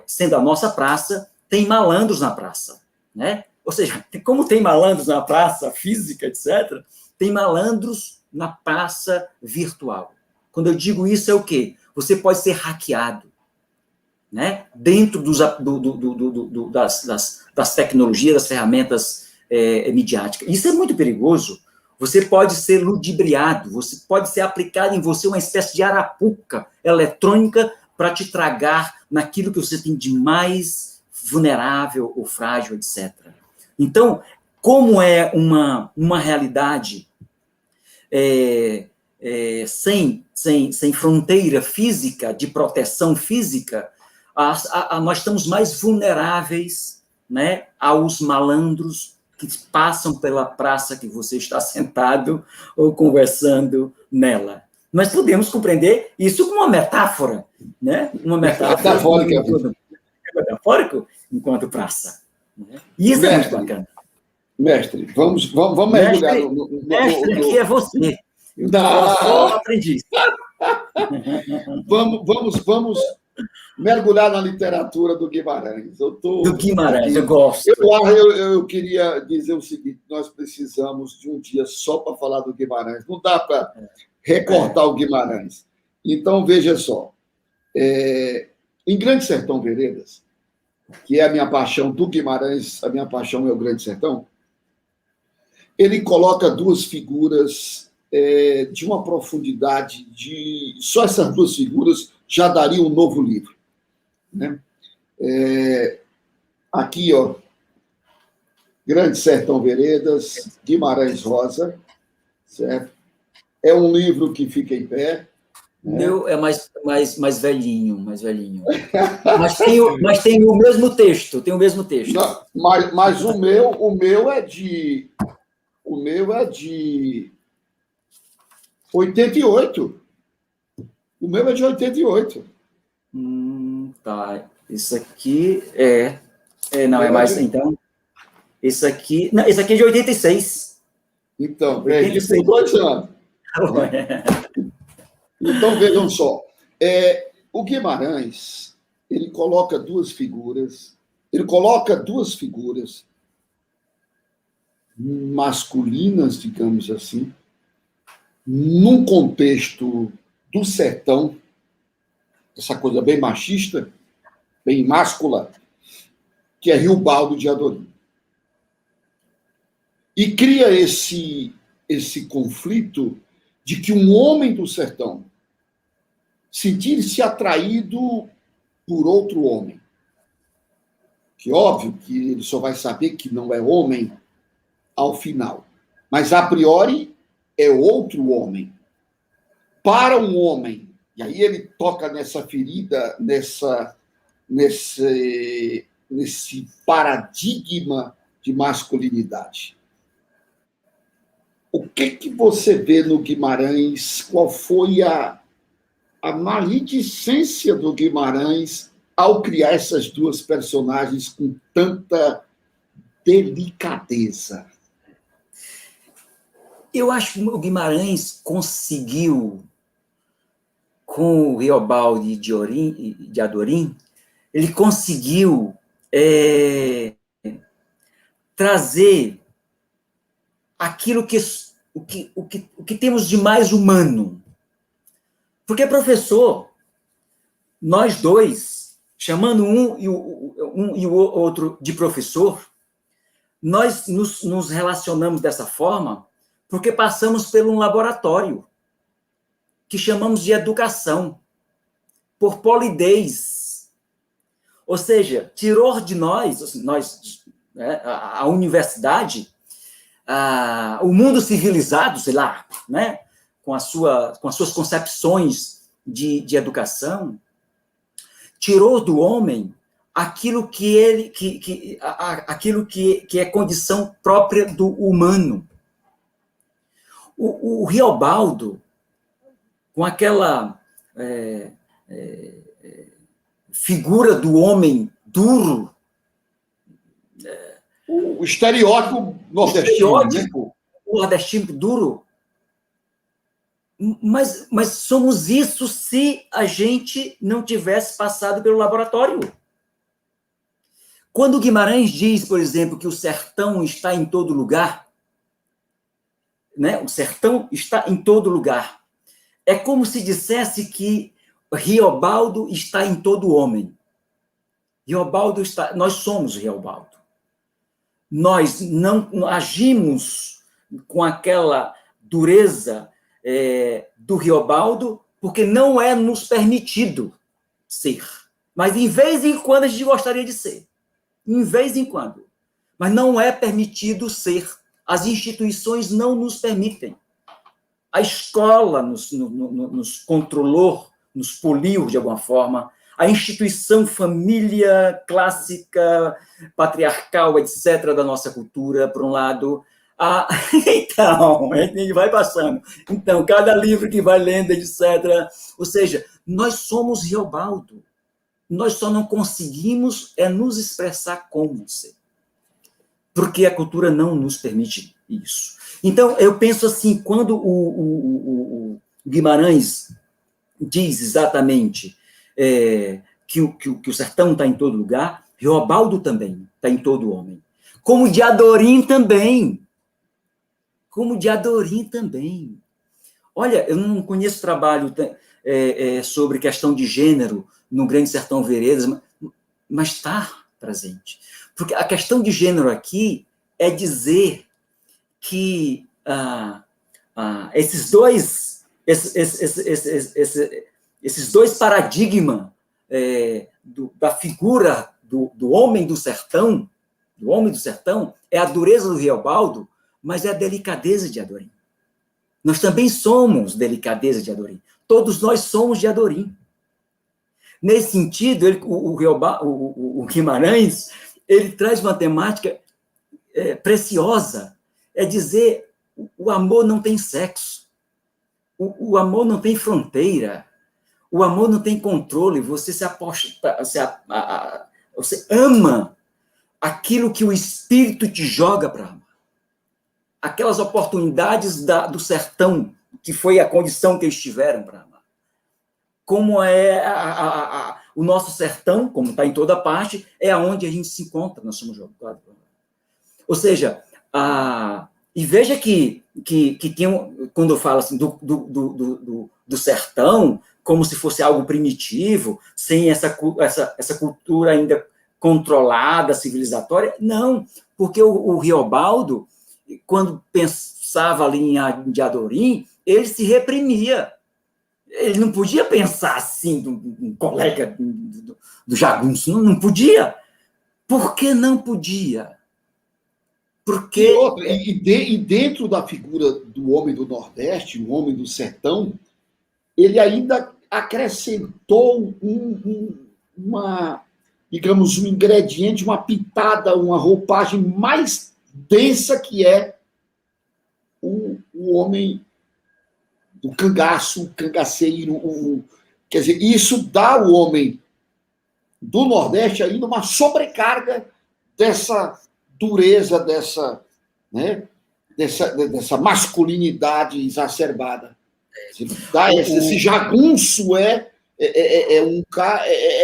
sendo a nossa praça, tem malandros na praça, né? Ou seja, como tem malandros na praça física, etc., tem malandros na praça virtual. Quando eu digo isso, é o quê? Você pode ser hackeado. né? Dentro das tecnologias, das ferramentas midiáticas. Isso é muito perigoso. Você pode ser ludibriado, você pode ser aplicado em você uma espécie de arapuca eletrônica para te tragar naquilo que você tem de mais vulnerável ou frágil, etc. Então, como é uma realidade sem fronteira física, de proteção física, nós estamos mais vulneráveis, né, aos malandros que passam pela praça que você está sentado ou conversando nela. Nós podemos compreender isso como uma metáfora, né? Uma metáfora metafórico enquanto praça. Né? E isso é muito bacana. Mestre, vamos mergulhar no... Mestre aqui é você. Eu sou aprendiz. Vamos mergulhar na literatura do Guimarães. Do Guimarães, eu gosto. Eu queria dizer o seguinte, nós precisamos de um dia só para falar do Guimarães. Não dá para recortar o Guimarães. Então, veja só. Em Grande Sertão Veredas, que é a minha paixão do Guimarães, a minha paixão é o Grande Sertão, ele coloca duas figuras de uma profundidade de... Só essas duas figuras já dariam um novo livro. Né? Aqui, ó, Grande Sertão Veredas, Guimarães Rosa, certo? É um livro que fica em pé. O meu é mais velhinho, mais velhinho. Mas tem o mesmo texto, tem o mesmo texto. Não, mas o meu é de 88. O meu é de 88. Tá. Isso aqui não, é mais... Então, esse aqui... Não, esse aqui é de 86. Então, perdi por 2 anos. Então, vejam só. O Guimarães, ele coloca duas figuras masculinas, digamos assim, num contexto do sertão, essa coisa bem machista, bem máscula, que é Riobaldo de Adorim. E cria esse conflito de que um homem do sertão sentir-se atraído por outro homem. Que óbvio que ele só vai saber que não é homem ao final. Mas, a priori, é outro homem. Para um homem, e aí ele toca nessa ferida, nesse paradigma de masculinidade. O que você vê no Guimarães? Qual foi a maledicência do Guimarães ao criar essas duas personagens com tanta delicadeza? Eu acho que o Guimarães conseguiu, com o Riobaldo de Adorim, ele conseguiu trazer aquilo o que temos de mais humano. Porque, professor, nós dois, chamando um e o outro de professor, nós nos relacionamos dessa forma porque passamos por um laboratório que chamamos de educação, por polidez. Ou seja, tirou de nós a universidade, o mundo civilizado, sei lá, né, com as suas concepções de educação, tirou do homem aquilo que é condição própria do humano. O Riobaldo, com aquela figura do homem duro, o estereótipo nordestino, nordestino duro, mas somos isso se a gente não tivesse passado pelo laboratório. Quando Guimarães diz, por exemplo, que o sertão está em todo lugar, né? O sertão está em todo lugar. É como se dissesse que Riobaldo está em todo homem. Nós somos Riobaldo. Nós não agimos com aquela dureza do Riobaldo, porque não é nos permitido ser. Mas, de vez em quando, a gente gostaria de ser. De vez em quando. Mas não é permitido ser. As instituições não nos permitem. A escola nos controlou, nos poliu, de alguma forma. A instituição família clássica, patriarcal, etc., da nossa cultura, por um lado. Então, a gente vai passando. Então, cada livro que vai lendo, etc. Ou seja, nós somos Riobaldo. Nós só não conseguimos nos expressar como ser. Porque a cultura não nos permite isso. Então, eu penso assim, quando o Guimarães diz exatamente que o sertão está em todo lugar, Riobaldo também está em todo homem. Como Diadorim também. Olha, eu não conheço trabalho sobre questão de gênero no Grande Sertão Veredas, mas está presente. Porque a questão de gênero aqui é dizer que esses dois paradigmas da figura do homem do sertão, é a dureza do Riobaldo, mas é a delicadeza de Adorim. Nós também somos delicadeza de Adorim. Todos nós somos de Adorim. Nesse sentido, o Guimarães, ele traz uma temática preciosa, é dizer, o amor não tem sexo, o amor não tem fronteira, o amor não tem controle, você você ama aquilo que o Espírito te joga para amar. Aquelas oportunidades do sertão, que foi a condição que eles tiveram para amar. Como é o nosso sertão, como está em toda parte, é aonde a gente se encontra, nós somos jogados. Ou seja, e veja que tem, quando eu falo assim, do sertão, como se fosse algo primitivo, sem essa cultura ainda controlada, civilizatória, não, porque o Riobaldo, quando pensava ali em Diadorim, ele se reprimia. Ele não podia pensar assim, um colega do jagunço, não podia. Por que não podia? Porque... E dentro da figura do homem do Nordeste, o homem do sertão, ele ainda acrescentou digamos, um ingrediente, uma pitada, uma roupagem mais densa, que é o homem do cangaço, o cangaceiro. Quer dizer, isso dá ao homem do Nordeste ainda uma sobrecarga dessa dureza, dessa masculinidade exacerbada. Esse jagunço é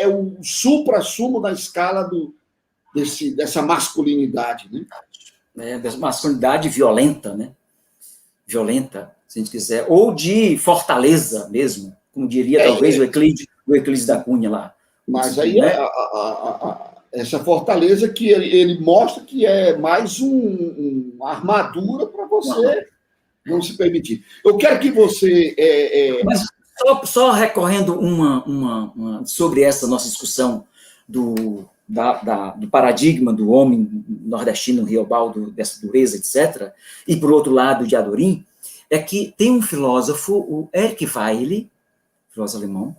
o supra-sumo da escala dessa masculinidade, né? Dessa masculinidade violenta, né? Violenta, se a gente quiser, ou de fortaleza mesmo, como diria talvez o Euclides da Cunha lá. Mas aí essa fortaleza que ele mostra que é mais uma armadura para você não se permitir. Eu quero que você... Mas só recorrendo sobre essa nossa discussão do paradigma do homem nordestino, Riobaldo, dessa dureza, etc., e, por outro lado, de Adorim, é que tem um filósofo, o Erich Weile, filósofo alemão,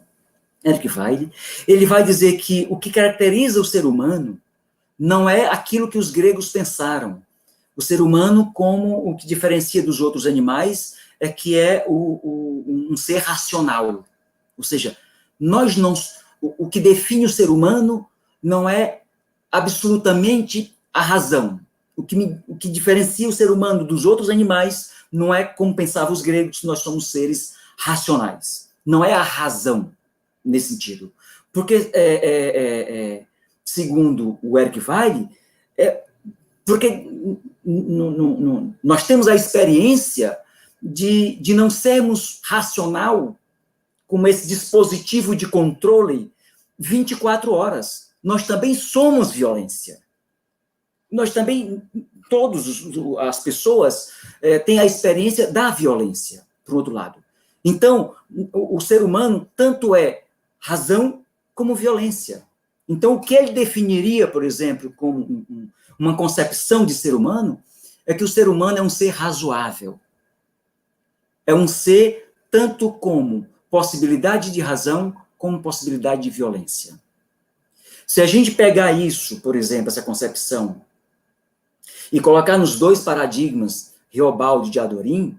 Erich Weile, ele vai dizer que o que caracteriza o ser humano não é aquilo que os gregos pensaram. O ser humano, como o que diferencia dos outros animais, é que é um ser racional. Ou seja, o que define o ser humano não é absolutamente a razão. O que diferencia o ser humano dos outros animais não é como pensavam os gregos, nós somos seres racionais. Não é a razão, nesse sentido. Porque, segundo o Erich Weile, porque nós temos a experiência de não sermos racional como esse dispositivo de controle 24 horas. nós também somos violência. Nós também, todas as pessoas têm a experiência da violência, por outro lado. Então, o ser humano tanto é razão como violência. Então, o que ele definiria, por exemplo, como uma concepção de ser humano, é que o ser humano é um ser razoável. É um ser tanto como possibilidade de razão, como possibilidade de violência. Se a gente pegar isso, por exemplo, essa concepção, e colocar nos dois paradigmas, Riobaldi e de Adorim,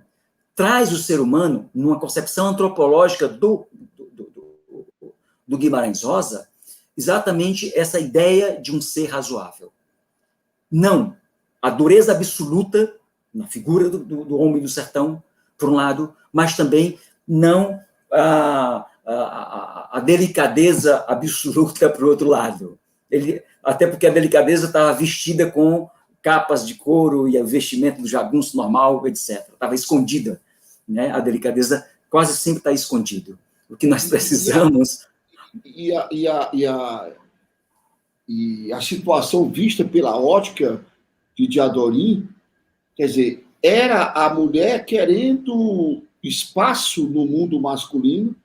traz o ser humano, numa concepção antropológica do Guimarães Rosa, exatamente essa ideia de um ser razoável. Não a dureza absoluta na figura do homem do sertão, por um lado, mas também não a delicadeza absoluta, por outro lado. Até porque a delicadeza estava vestida com capas de couro e o vestimento do jagunço normal, etc. Estava escondida. Né? A delicadeza quase sempre está escondido. O que nós precisamos... E a situação vista pela ótica de Adorim, quer dizer, era a mulher querendo espaço no mundo masculino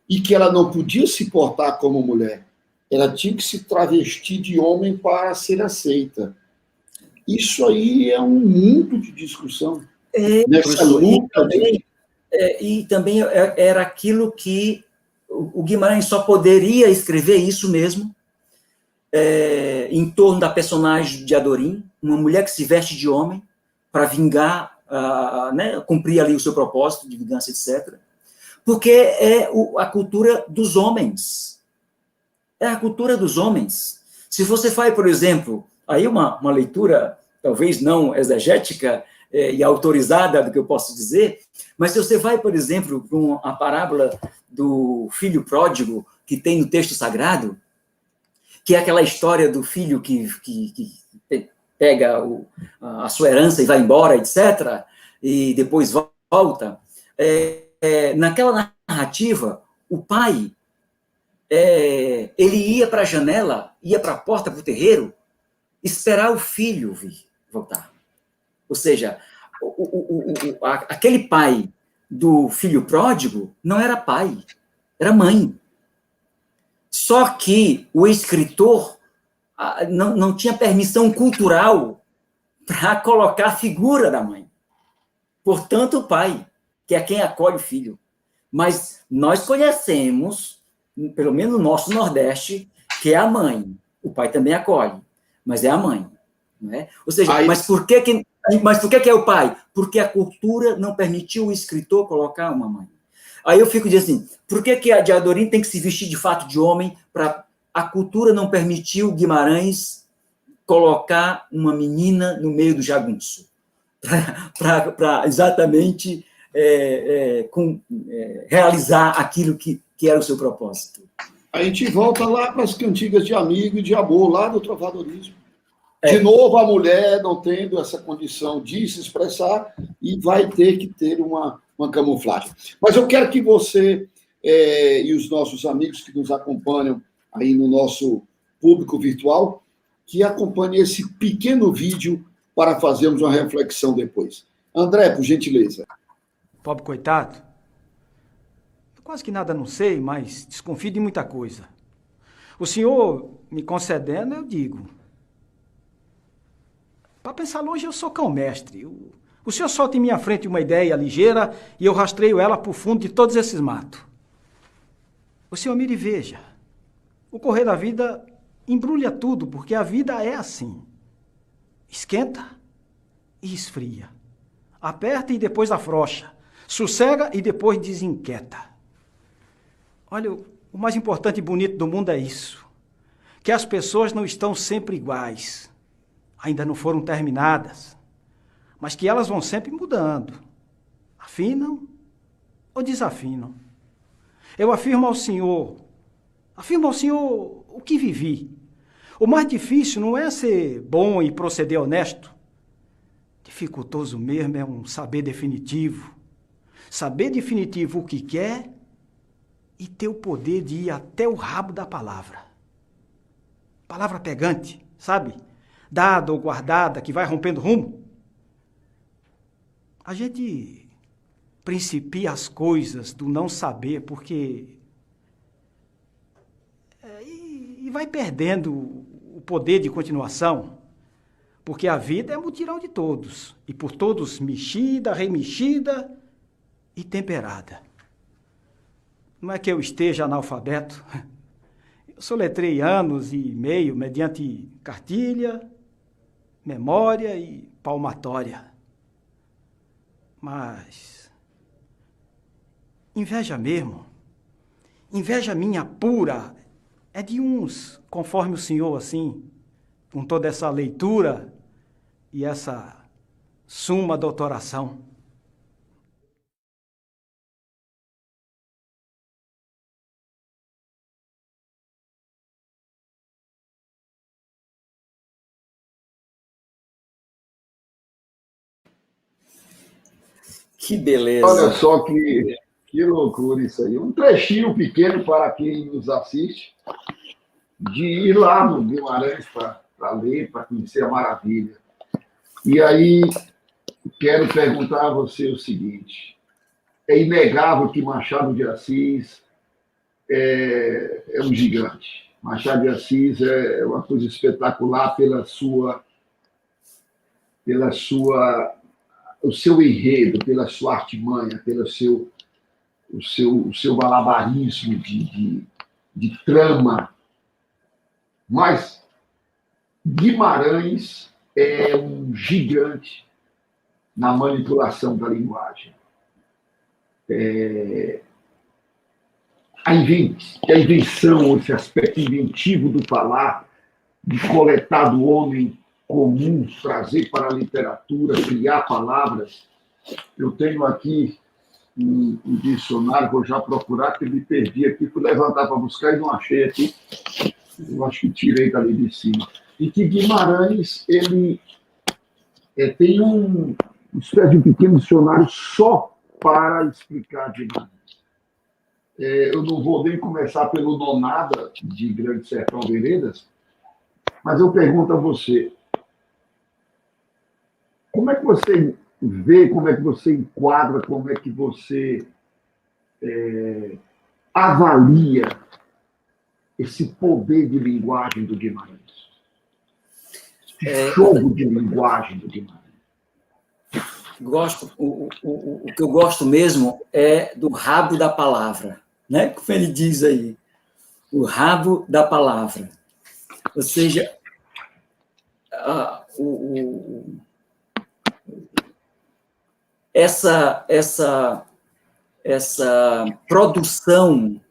e que ela não podia se portar como mulher. Ela tinha que se travestir de homem para ser aceita. Isso aí é um mundo de discussão. Nessa luta e também era aquilo que o Guimarães só poderia escrever isso mesmo, em torno da personagem de Adorim, uma mulher que se veste de homem para vingar, né, cumprir ali o seu propósito de vingança, etc. Porque é a cultura dos homens. É a cultura dos homens. Se você faz, por exemplo, aí uma leitura, talvez não exegética e autorizada do que eu posso dizer, mas se você vai, por exemplo, com a parábola do filho pródigo que tem no texto sagrado, que é aquela história do filho que pega a sua herança e vai embora, etc., e depois volta, naquela narrativa, o pai, ele ia para a janela, ia para a porta, para o terreiro, esperar o filho voltar. Ou seja, aquele pai do filho pródigo não era pai, era mãe. Só que o escritor não tinha permissão cultural para colocar a figura da mãe. Portanto, o pai, que é quem acolhe o filho. Mas nós conhecemos, pelo menos no nosso Nordeste, que é a mãe. O pai também acolhe, mas é a mãe. Não é? Ou seja, mas por que é o pai? Porque a cultura não permitiu o escritor colocar uma mãe. Aí eu fico dizendo assim, por que a de Adorim tem que se vestir de fato de homem para a cultura não permitiu Guimarães colocar uma menina no meio do jagunço? Para exatamente realizar aquilo que era o seu propósito. A gente volta lá para as cantigas de amigo e de amor, lá do trovadorismo. De novo, a mulher não tendo essa condição de se expressar e vai ter que ter uma camuflagem. Mas eu quero que você e os nossos amigos que nos acompanham aí no nosso público virtual, que acompanhem esse pequeno vídeo para fazermos uma reflexão depois. André, por gentileza. Pobre coitado. Eu quase que nada não sei, mas desconfio de muita coisa. O senhor me concedendo, eu digo. Para pensar longe, eu sou cão-mestre. O senhor solta em minha frente uma ideia ligeira e eu rastreio ela para o fundo de todos esses matos. O senhor mire e veja. O correr da vida embrulha tudo, porque a vida é assim. Esquenta e esfria. Aperta e depois afrouxa. Sossega e depois desinquieta. Olha, o mais importante e bonito do mundo é isso. Que as pessoas não estão sempre iguais. Ainda não foram terminadas. Mas que elas vão sempre mudando. Afinam ou desafinam. Eu afirmo ao senhor o que vivi. O mais difícil não é ser bom e proceder honesto. Dificultoso mesmo é um saber definitivo. Saber definitivo o que quer e ter o poder de ir até o rabo da palavra. Palavra pegante, sabe? Dada ou guardada, que vai rompendo rumo. A gente principia as coisas do não saber porque... E vai perdendo o poder de continuação, porque a vida é mutirão de todos, e por todos mexida, remexida e temperada. Não é que eu esteja analfabeto. Eu soletrei anos e meio mediante cartilha, memória e palmatória. Mas inveja mesmo, inveja minha pura, é de uns, conforme o senhor, assim, com toda essa leitura e essa suma doutoração. Que beleza. Olha só que loucura isso aí. Um trechinho pequeno para quem nos assiste, de ir lá no Guimarães para ler, para conhecer a maravilha. E aí, quero perguntar a você o seguinte: é inegável que Machado de Assis é um gigante. Machado de Assis é uma coisa espetacular o seu enredo, pela sua artimanha, pelo o seu malabarismo de trama. Mas Guimarães é um gigante na manipulação da linguagem. A invenção, esse aspecto inventivo do falar, de coletar do homem comum, trazer para a literatura, criar palavras. Eu tenho aqui um dicionário, vou já procurar, que eu me perdi aqui, fui levantar para buscar e não achei aqui. Eu acho que tirei dali de cima. E que Guimarães, ele tem uma espécie de um pequeno dicionário só para explicar Guimarães. Eu não vou nem começar pelo Nonada de Grande Sertão Veredas, mas eu pergunto a você, como é que você vê, como é que você enquadra, como é que você avalia esse poder de linguagem do Guimarães? Jogo de linguagem do Guimarães. O que eu gosto mesmo é do rabo da palavra, né? Como ele diz aí, o rabo da palavra. Ou seja, essa produção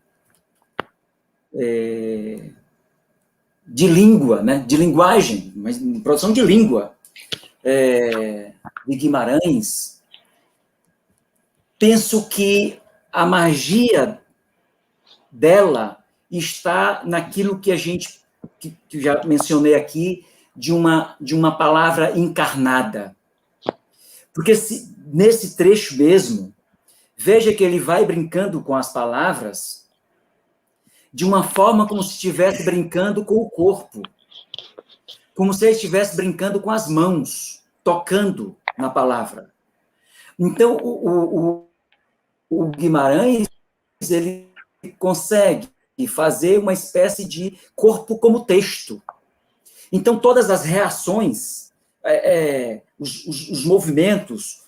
de língua, né? De linguagem, mas produção de língua de Guimarães, penso que a magia dela está naquilo que que já mencionei aqui, de uma palavra encarnada. Porque nesse trecho mesmo, veja que ele vai brincando com as palavras de uma forma como se estivesse brincando com o corpo, como se ele estivesse brincando com as mãos, tocando na palavra. Então, o Guimarães, ele consegue fazer uma espécie de corpo como texto. Então, todas as reações, os movimentos,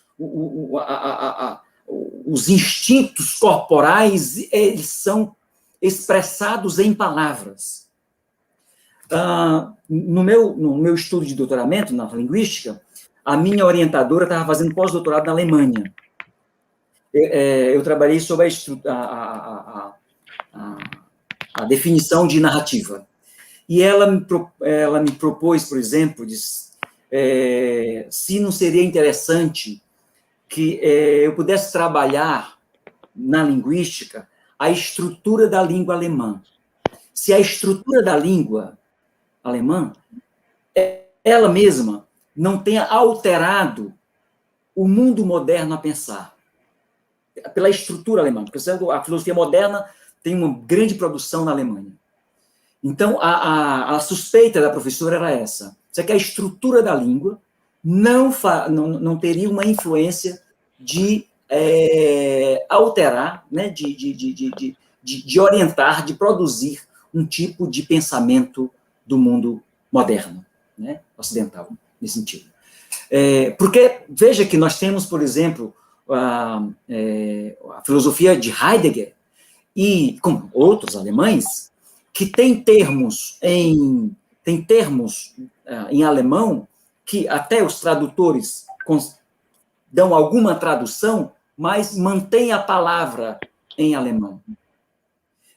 os instintos corporais, eles são expressados em palavras. No meu estudo de doutoramento, na linguística, a minha orientadora estava fazendo pós-doutorado na Alemanha. Eu trabalhei sobre a definição de narrativa. E ela me propôs, por exemplo, se não seria interessante que eu pudesse trabalhar na linguística a estrutura da língua alemã. Se a estrutura da língua alemã, ela mesma, não tenha alterado o mundo moderno a pensar. Pela estrutura alemã, porque a filosofia moderna tem uma grande produção na Alemanha. Então, a suspeita da professora era essa. Isso é que a estrutura da língua não teria uma influência de alterar, né, de orientar, de produzir um tipo de pensamento do mundo moderno, né, ocidental, nesse sentido. Porque, veja que nós temos, por exemplo, a filosofia de Heidegger, e com outros alemães, que tem termos em alemão que até os tradutores dão alguma tradução, mas mantém a palavra em alemão.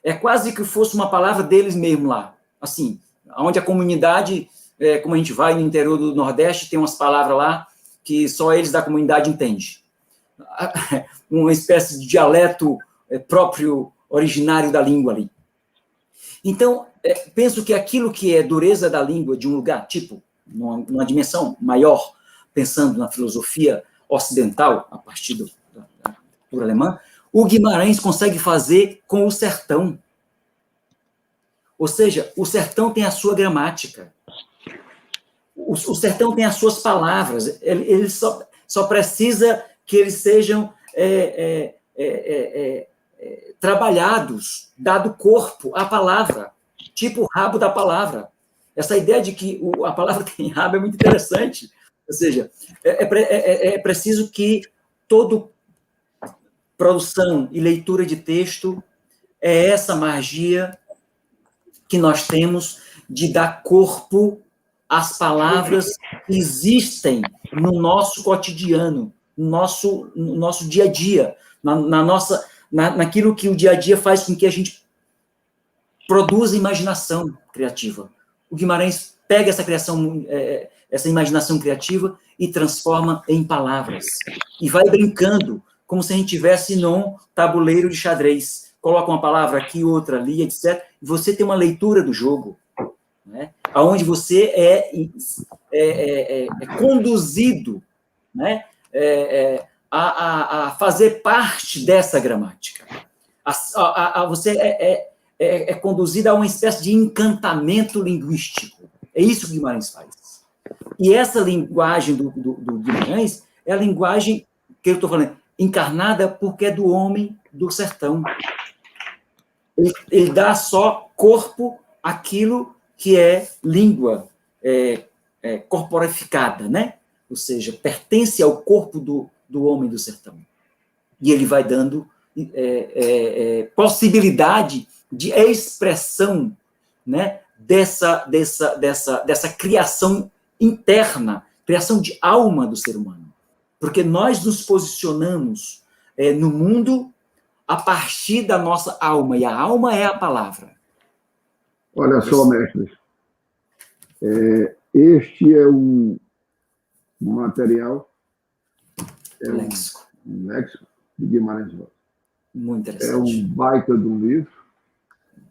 É quase que fosse uma palavra deles mesmo lá. Assim, onde a comunidade, como a gente vai no interior do Nordeste, tem umas palavras lá que só eles da comunidade entendem. Uma espécie de dialeto próprio, originário da língua ali. Então, penso que aquilo que é dureza da língua de um lugar, tipo, numa dimensão maior, pensando na filosofia ocidental, a partir da cultura alemã, o Guimarães consegue fazer com o sertão. Ou seja, o sertão tem a sua gramática. O sertão tem as suas palavras. Ele só precisa que eles sejam trabalhados, dado corpo à palavra, tipo o rabo da palavra. Essa ideia de que a palavra tem rabo é muito interessante. Ou seja, é preciso que toda produção e leitura de texto é essa magia que nós temos de dar corpo às palavras que existem no nosso cotidiano, no nosso dia a dia, naquilo que o dia a dia faz com que a gente produza imaginação criativa. O Guimarães pega essa imaginação criativa e transforma em palavras. E vai brincando, como se a gente estivesse num tabuleiro de xadrez. Coloca uma palavra aqui, outra ali, etc. E você tem uma leitura do jogo, né? Onde você é conduzido, né? A fazer parte dessa gramática. Você é conduzido a uma espécie de encantamento linguístico. É isso que Guimarães faz. E essa linguagem do Guimarães é a linguagem que eu estou falando, encarnada porque é do homem do sertão. Ele dá só corpo àquilo que é língua corporificada, né? Ou seja, pertence ao corpo do homem do sertão. E ele vai dando possibilidade de expressão, né, dessa criação interna, criação de alma do ser humano. Porque nós nos posicionamos no mundo a partir da nossa alma, e a alma é a palavra. Olha só, mestre, este é um material, léxico. Um léxico de Guimarães Rosa. Muito interessante. É um baita de um livro,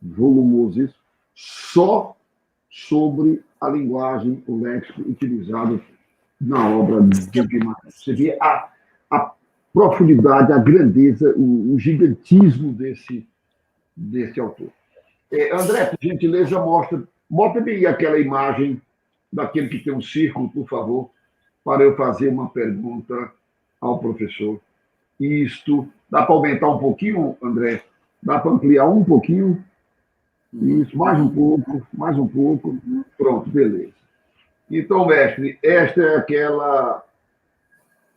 volumosíssimo, só sobre a linguagem, o léxico utilizado na obra de Guimarães. Você vê a profundidade, a grandeza, o gigantismo desse autor. André, por gentileza, mostra-me aquela imagem daquele que tem um círculo, por favor, para eu fazer uma pergunta ao professor. Isto, dá para aumentar um pouquinho, André? Dá para ampliar um pouquinho? Isso, mais um pouco. Pronto, beleza. Então, mestre, esta é aquela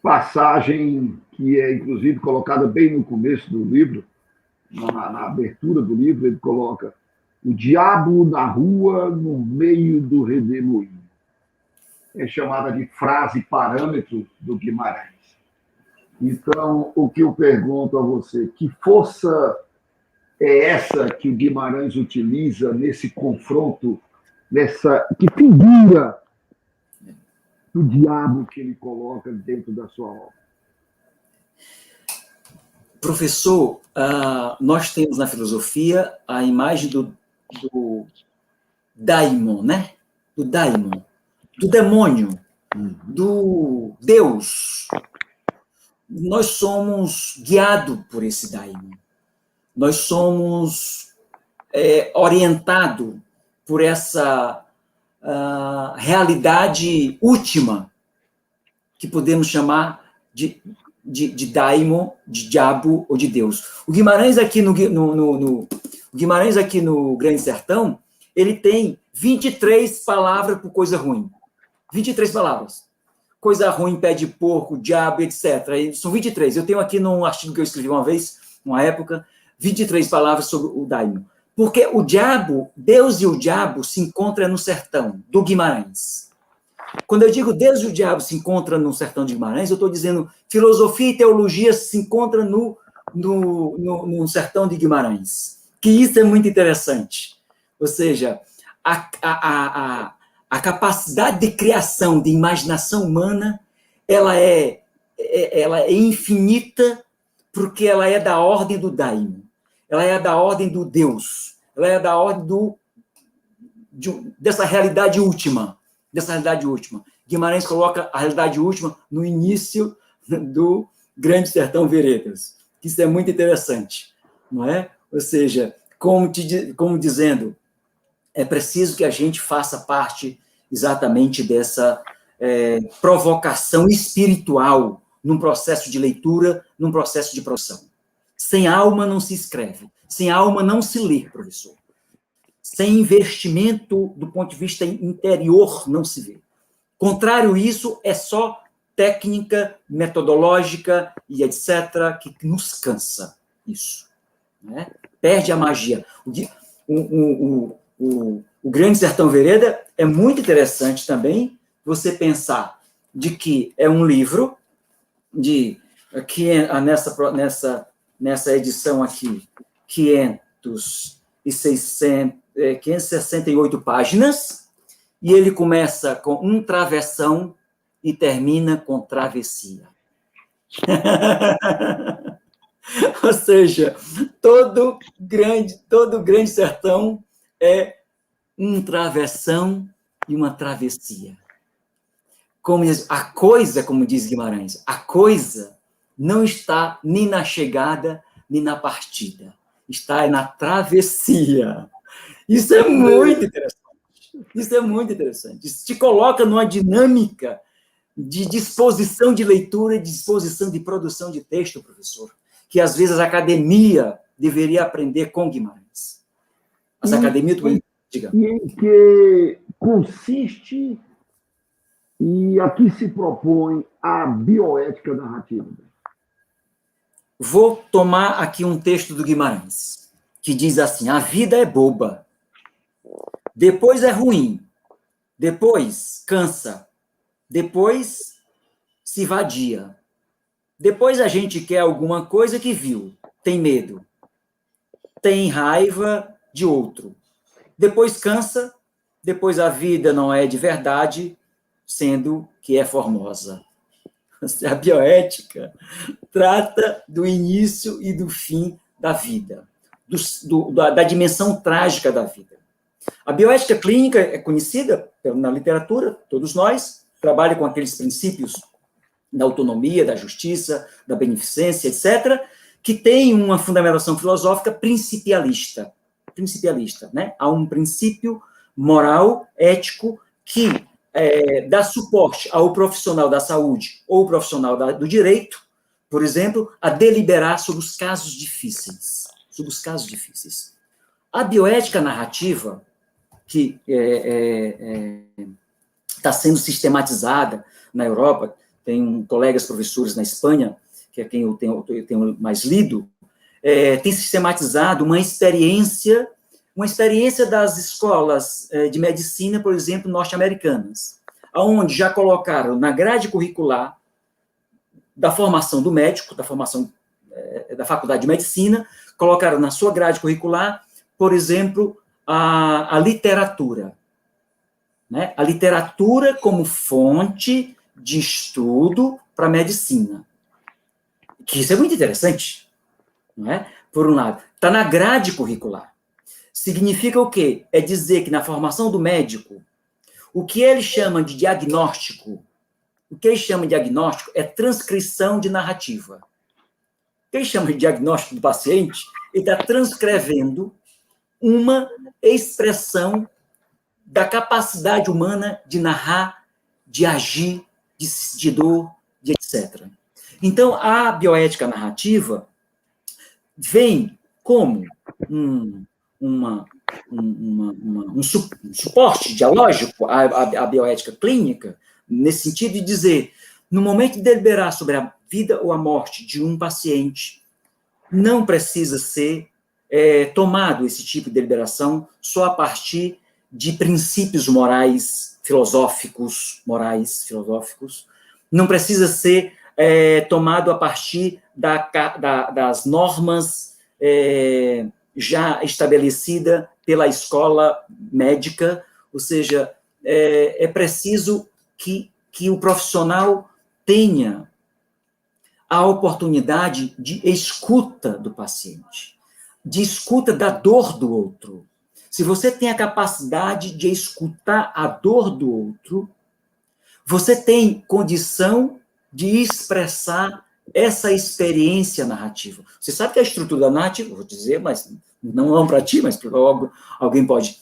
passagem que é, inclusive, colocada bem no começo do livro, na abertura do livro, ele coloca o diabo na rua, no meio do redemoinho. É chamada de frase parâmetro do Guimarães. Então, o que eu pergunto a você, que força é essa que o Guimarães utiliza nesse confronto, que figura do diabo que ele coloca dentro da sua obra? Professor, nós temos na filosofia a imagem do daimon, né? Do daimon, do demônio, do Deus. Nós somos guiados por esse daimon. Nós somos orientados por essa realidade última, que podemos chamar de daimon, de diabo ou de Deus. O Guimarães aqui Guimarães aqui no Grande Sertão, ele tem 23 palavras por coisa ruim. 23 palavras. Coisa ruim, pé de porco, diabo, etc. São 23. Eu tenho aqui num artigo que eu escrevi uma vez, numa época, 23 palavras sobre o daimon. Porque o diabo, Deus e o diabo se encontram no sertão do Guimarães. Quando eu digo Deus e o diabo se encontram no sertão de Guimarães, eu estou dizendo filosofia e teologia se encontram no sertão de Guimarães. Que isso é muito interessante. Ou seja, a capacidade de criação, de imaginação humana, ela é infinita, porque ela é da ordem do daimon. Ela é da ordem do Deus. Ela é da ordem dessa realidade última. Guimarães coloca a realidade última no início do Grande Sertão Veredas. Isso é muito interessante, não é? Ou seja, como dizendo, é preciso que a gente faça parte exatamente dessa provocação espiritual num processo de leitura, num processo de produção. Sem alma não se escreve, sem alma não se lê, professor. Sem investimento do ponto de vista interior não se vê. Contrário a isso, é só técnica, metodológica e etc., que nos cansa isso. Né? Perde a magia. O Grande Sertão Vereda é muito interessante também você pensar de que é um livro que nessa edição aqui, 568 páginas, e ele começa com um travessão e termina com travessia. Ou seja, todo grande sertão é um travessão e uma travessia. Como diz Guimarães, a coisa não está nem na chegada, nem na partida. Está na travessia. Isso é muito interessante. Isso te coloca numa dinâmica de disposição de leitura e disposição de produção de texto, professor, que às vezes a academia deveria aprender com Guimarães. As academias... Diga. E em que consiste e a que se propõe a bioética narrativa? Vou tomar aqui um texto do Guimarães, que diz assim: a vida é boba, depois é ruim, depois cansa, depois se vadia, depois a gente quer alguma coisa que viu, tem medo, tem raiva de outro, depois cansa, depois a vida não é de verdade, sendo que é formosa. A bioética trata do início e do fim da vida, da dimensão trágica da vida. A bioética clínica é conhecida na literatura, todos nós, trabalha com aqueles princípios da autonomia, da justiça, da beneficência, etc., que tem uma fundamentação filosófica principialista, né? Há um princípio moral, ético, que dá suporte ao profissional da saúde ou profissional do direito, por exemplo, a deliberar sobre os casos difíceis. A bioética narrativa, que está sendo sistematizada na Europa, tem colegas professores na Espanha, que é quem eu tenho mais lido, tem sistematizado uma experiência das escolas de medicina, por exemplo, norte-americanas, onde já colocaram na grade curricular da formação do médico, da formação da faculdade de medicina, colocaram na sua grade curricular, por exemplo, a literatura. Né? A literatura como fonte de estudo para a medicina. Que isso é muito interessante. Não é? Por um lado, está na grade curricular. Significa o quê? É dizer que na formação do médico, o que ele chama de diagnóstico, é transcrição de narrativa. O que ele chama de diagnóstico do paciente, ele está transcrevendo uma expressão da capacidade humana de narrar, de agir, de dor, de etc. Então, a bioética narrativa vem como um suporte dialógico à bioética clínica, nesse sentido de dizer, no momento de deliberar sobre a vida ou a morte de um paciente, não precisa ser tomado esse tipo de deliberação só a partir de princípios morais, filosóficos, não precisa ser tomado a partir das normas já estabelecida pela escola médica, ou seja, é preciso que o profissional tenha a oportunidade de escuta do paciente, de escuta da dor do outro. Se você tem a capacidade de escutar a dor do outro, você tem condição de expressar essa experiência narrativa. Você sabe que a estrutura da narrativa, vou dizer, mas não para ti, mas para alguém pode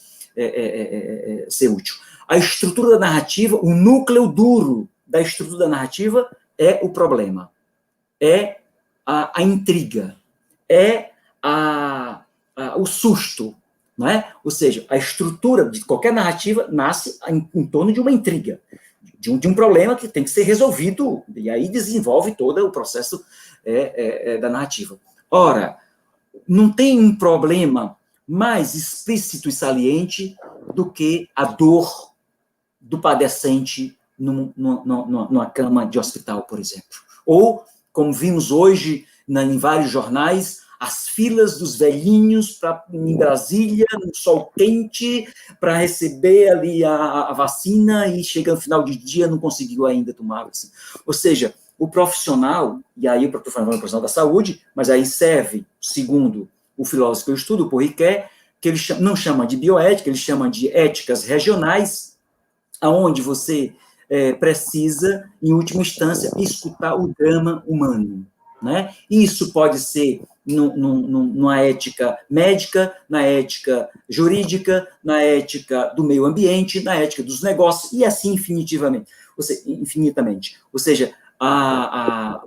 ser útil. A estrutura da narrativa, o núcleo duro da estrutura da narrativa é o problema, é a intriga, é o susto, não é? Ou seja, a estrutura de qualquer narrativa nasce em torno de uma intriga, de um problema que tem que ser resolvido, e aí desenvolve todo o processo da narrativa. Ora, não tem um problema mais explícito e saliente do que a dor do padecente numa cama de hospital, por exemplo. Ou, como vimos hoje em vários jornais, as filas dos velhinhos em Brasília, no sol quente, para receber ali a vacina, e chega no final de dia, não conseguiu ainda tomar a vacina. Ou seja, o profissional, e aí eu estou falando do profissional da saúde, mas aí serve, segundo o filósofo que eu estudo, o Paul Ricoeur, que ele não chama de bioética, ele chama de éticas regionais, aonde você precisa, em última instância, escutar o drama humano. Né? Isso pode ser numa ética médica, na ética jurídica, na ética do meio ambiente, na ética dos negócios, e assim infinitamente. Ou seja, a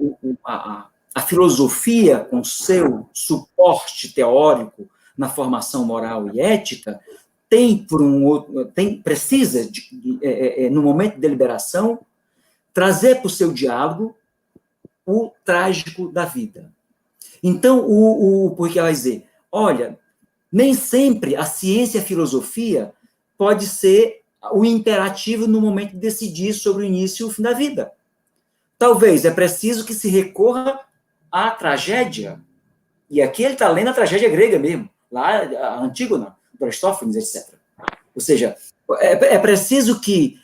filosofia, com seu suporte teórico na formação moral e ética, precisa, no momento de deliberação, trazer para o seu diálogo o trágico da vida. Então, porque ela vai dizer, olha, nem sempre a ciência e a filosofia pode ser o imperativo no momento de decidir sobre o início e o fim da vida. Talvez é preciso que se recorra à tragédia, e aqui ele está lendo a tragédia grega mesmo, lá a Antígona, do Aristófanes, etc. Ou seja, é preciso que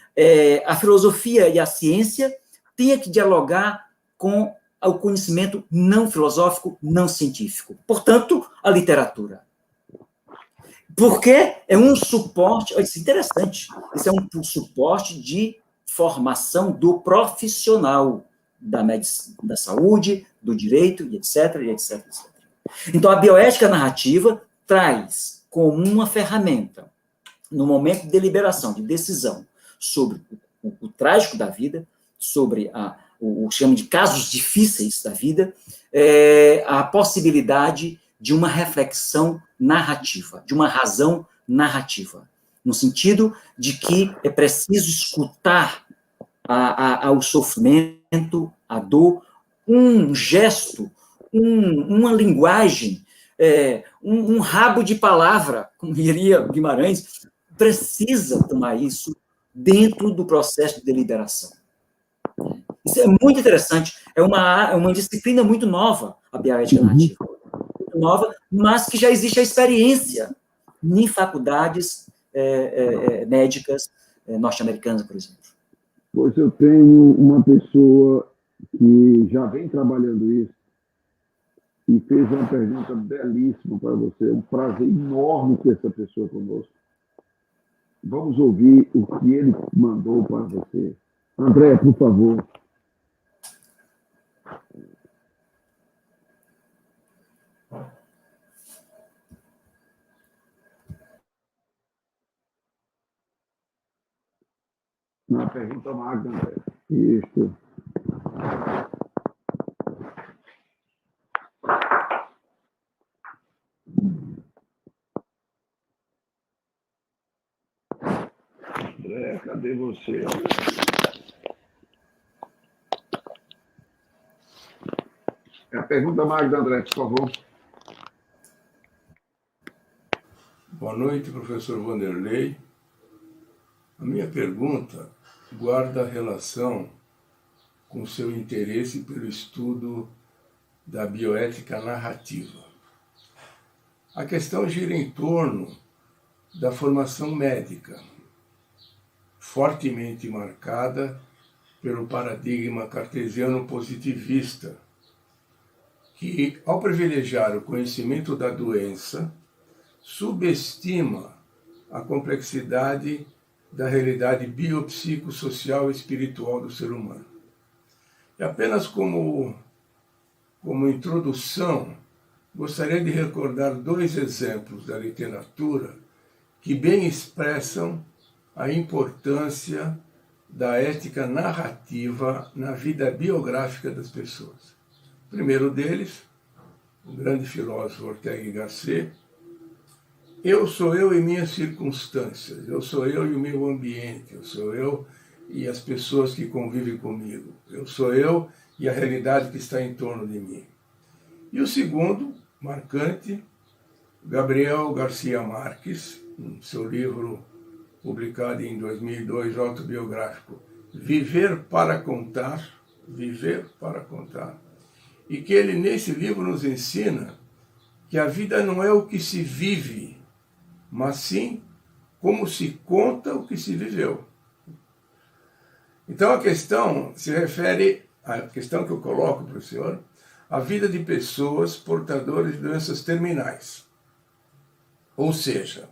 a filosofia e a ciência tenham que dialogar com o conhecimento não filosófico, não científico. Portanto, a literatura. Porque é um suporte, isso é interessante, isso é um suporte de formação do profissional da medicina, da saúde, do direito, e etc, e etc, etc. Então, a bioética narrativa traz como uma ferramenta, no momento de deliberação, de decisão, sobre o trágico da vida, sobre o chama de casos difíceis da vida, a possibilidade de uma reflexão narrativa, de uma razão narrativa, no sentido de que é preciso escutar ao sofrimento, à dor, um gesto, uma linguagem, um rabo de palavra, como diria Guimarães, precisa tomar isso dentro do processo de deliberação. Isso é muito interessante, é uma disciplina muito nova, a bioética narrativa. Muito nova, mas que já existe a experiência em faculdades médicas norte-americanas, por exemplo. Pois eu tenho uma pessoa que já vem trabalhando isso e fez uma pergunta belíssima para você. É um prazer enorme ter essa pessoa conosco. Vamos ouvir o que ele mandou para você. André, por favor. Uma pergunta magna, André. Isso. André, cadê você? É a pergunta magna, André, por favor. Boa noite, professor Vanderlei. A minha pergunta guarda relação com seu interesse pelo estudo da bioética narrativa. A questão gira em torno da formação médica, fortemente marcada pelo paradigma cartesiano positivista, que, ao privilegiar o conhecimento da doença, subestima a complexidade da realidade biopsicossocial e espiritual do ser humano. E apenas como introdução, gostaria de recordar 2 exemplos da literatura que bem expressam a importância da ética narrativa na vida biográfica das pessoas. O primeiro deles, o grande filósofo Ortega y Gasset: eu sou eu e minhas circunstâncias, eu sou eu e o meu ambiente, eu sou eu e as pessoas que convivem comigo, eu sou eu e a realidade que está em torno de mim. E o segundo, marcante, Gabriel Garcia Marques, no seu livro publicado em 2002, autobiográfico, Viver para Contar, e que ele, nesse livro, nos ensina que a vida não é o que se vive, mas sim como se conta o que se viveu. Então a questão se refere, a questão que eu coloco para o senhor, a vida de pessoas portadoras de doenças terminais. Ou seja,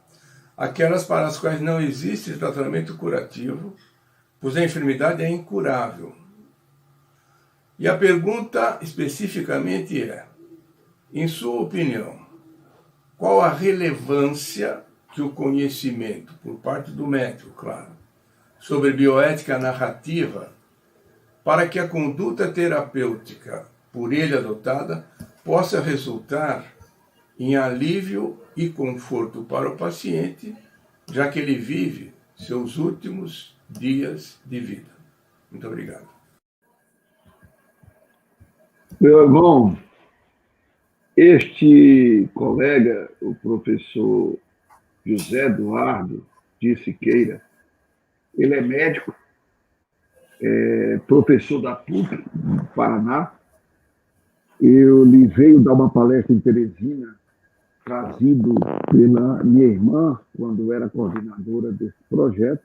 aquelas para as quais não existe tratamento curativo, pois a enfermidade é incurável. E a pergunta especificamente é, em sua opinião, qual a relevância que o conhecimento, por parte do médico, claro, sobre bioética narrativa, para que a conduta terapêutica por ele adotada possa resultar em alívio e conforto para o paciente, já que ele vive seus últimos dias de vida. Muito obrigado. Meu irmão, este colega, o professor José Eduardo de Siqueira, ele é médico, professor da PUC, do Paraná. Ele veio dar uma palestra em Teresina, trazido pela minha irmã, quando era coordenadora desse projeto,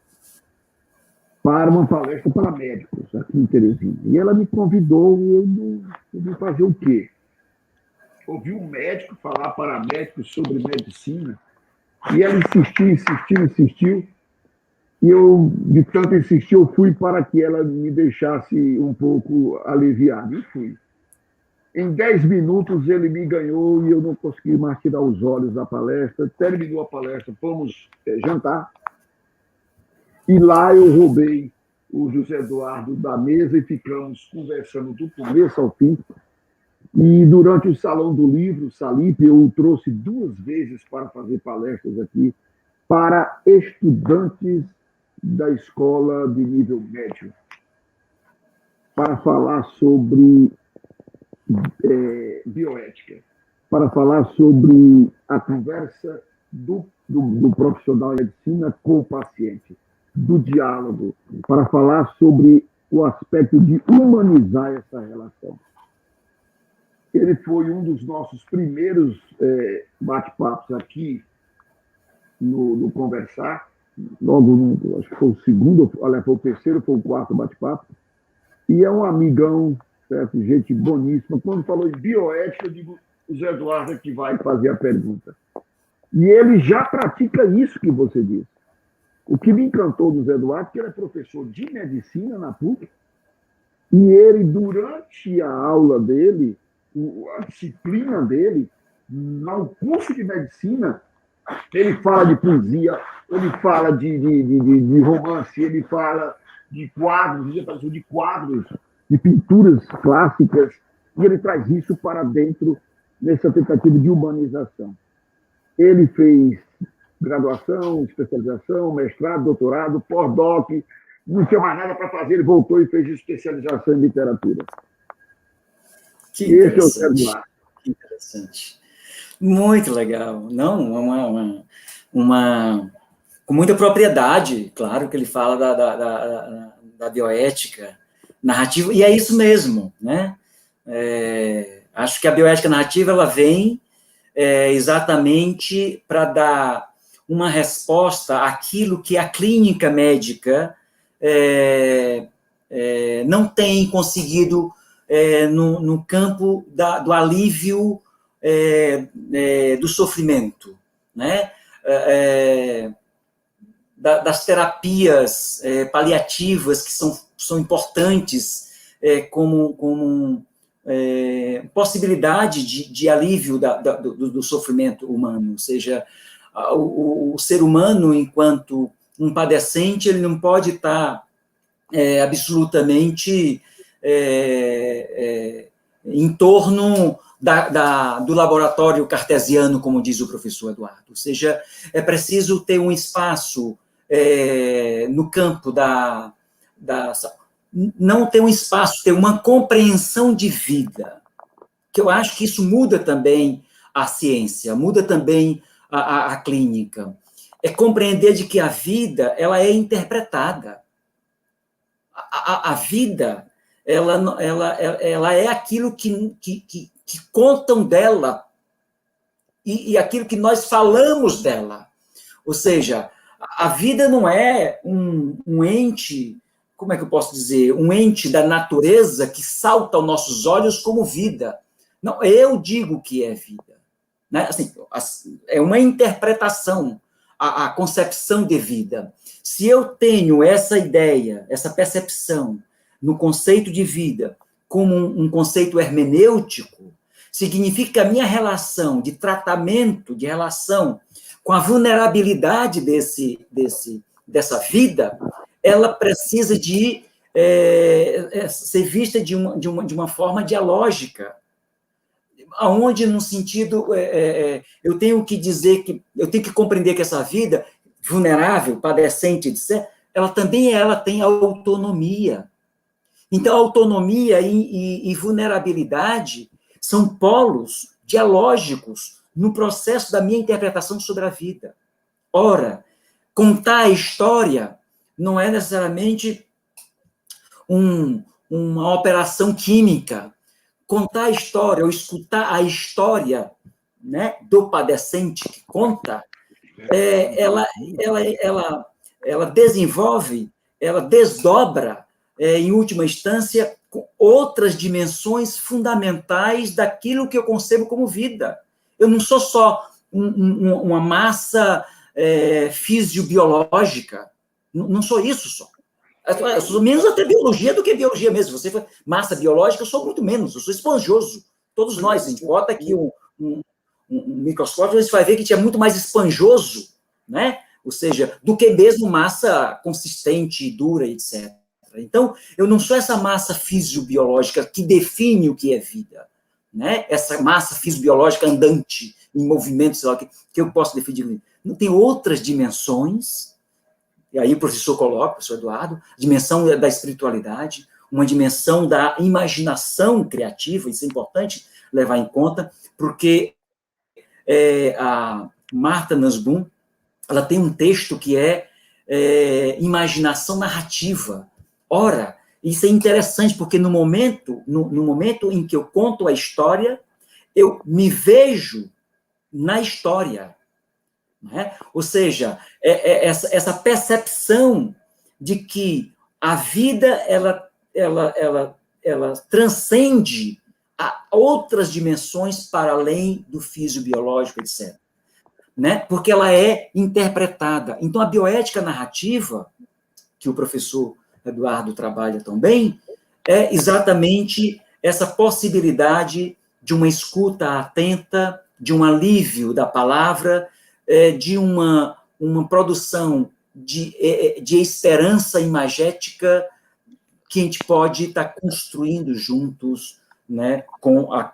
para uma palestra para médicos aqui em Teresina. E ela me convidou, eu vim fazer o quê? Ouvi um médico falar para médicos sobre medicina, e ela insistiu, e eu, de tanto insistir, eu fui para que ela me deixasse um pouco aliviado, e fui. Em 10 minutos ele me ganhou e eu não consegui mais tirar os olhos da palestra. Terminou a palestra, fomos jantar, e lá eu roubei o José Eduardo da mesa e ficamos conversando do começo ao fim. E durante o Salão do Livro, Salip, eu o trouxe 2 vezes para fazer palestras aqui para estudantes da escola de nível médio, para falar sobre bioética, para falar sobre a conversa do profissional de medicina com o paciente, do diálogo, para falar sobre o aspecto de humanizar essa relação. Ele foi um dos nossos primeiros bate-papos aqui no Conversar, logo, acho que foi o segundo, olha, foi o terceiro, foi o quarto bate-papo, e é um amigão, certo? Gente boníssima. Quando falou em bioética, eu digo, o Zé Eduardo é que vai fazer a pergunta. E ele já pratica isso que você disse. O que me encantou do Zé Eduardo é que ele é professor de medicina na PUC, e ele, durante a aula dele, a disciplina dele, no curso de medicina, ele fala de poesia, ele fala de romance, ele fala de quadros, interpretação de quadros, de pinturas clássicas, e ele traz isso para dentro nessa tentativa de humanização. Ele fez graduação, especialização, mestrado, doutorado, pós-doc, não tinha mais nada para fazer, ele voltou e fez especialização em literatura. Que Esse é o Zé interessante. Eduardo. Que interessante. Muito legal. Não, com muita propriedade, claro que ele fala da bioética narrativa, e é isso mesmo, né? Acho que a bioética narrativa, ela vem exatamente para dar uma resposta àquilo que a clínica médica não tem conseguido no campo do alívio do sofrimento, né? Das terapias paliativas, que são importantes como possibilidade de alívio do sofrimento humano. Ou seja, o ser humano, enquanto um padecente, ele não pode estar absolutamente em torno do laboratório cartesiano, como diz o professor Eduardo. Ou seja, é preciso ter um espaço no campo não ter um espaço, ter uma compreensão de vida, que eu acho que isso muda também a ciência, muda também a clínica. É compreender de que a vida, ela é interpretada. A vida, ela é aquilo que contam dela e aquilo que nós falamos dela. Ou seja, a vida não é um ente, como é que eu posso dizer, um ente da natureza que salta aos nossos olhos como vida. Não, eu digo que é vida. Né? Assim, é uma interpretação, a concepção de vida. Se eu tenho essa ideia, essa percepção no conceito de vida como um conceito hermenêutico, significa que a minha relação de tratamento, de relação com a vulnerabilidade dessa vida, ela precisa de ser vista de uma forma dialógica, aonde, no sentido, eu tenho que dizer que, eu tenho que compreender que essa vida vulnerável, padecente, etc., ela também tem autonomia. Então, autonomia e vulnerabilidade são polos dialógicos no processo da minha interpretação sobre a vida. Ora, contar a história não é necessariamente uma operação química. Contar a história, ou escutar a história, né, do padecente que conta, ela desenvolve, ela desdobra, em última instância, outras dimensões fundamentais daquilo que eu concebo como vida. Eu não sou só uma massa fisiobiológica, não sou isso só. Eu sou menos até biologia do que biologia mesmo. Você foi massa biológica, eu sou muito menos, eu sou esponjoso. Todos nós, a gente bota aqui um microscópio, você vai ver que tinha muito mais esponjoso, né? Ou seja, do que mesmo massa consistente, dura, etc. Então, eu não sou essa massa fisiobiológica que define o que é vida, né? Essa massa fisiobiológica andante, em movimento, sei lá, que eu posso definir. Não tem outras dimensões. E aí o professor coloca, o professor Eduardo, dimensão da espiritualidade, uma dimensão da imaginação criativa, isso é importante levar em conta, porque a Martha Nussbaum, ela tem um texto que é imaginação narrativa. Ora, isso é interessante, porque no momento em que eu conto a história, eu me vejo na história. Né? Ou seja, essa percepção de que a vida ela transcende a outras dimensões para além do fisiobiológico, etc. Né? Porque ela é interpretada. Então, a bioética narrativa, que o professor Eduardo trabalha também, é exatamente essa possibilidade de uma escuta atenta, de um alívio da palavra, de uma produção de esperança imagética que a gente pode estar construindo juntos, né, com a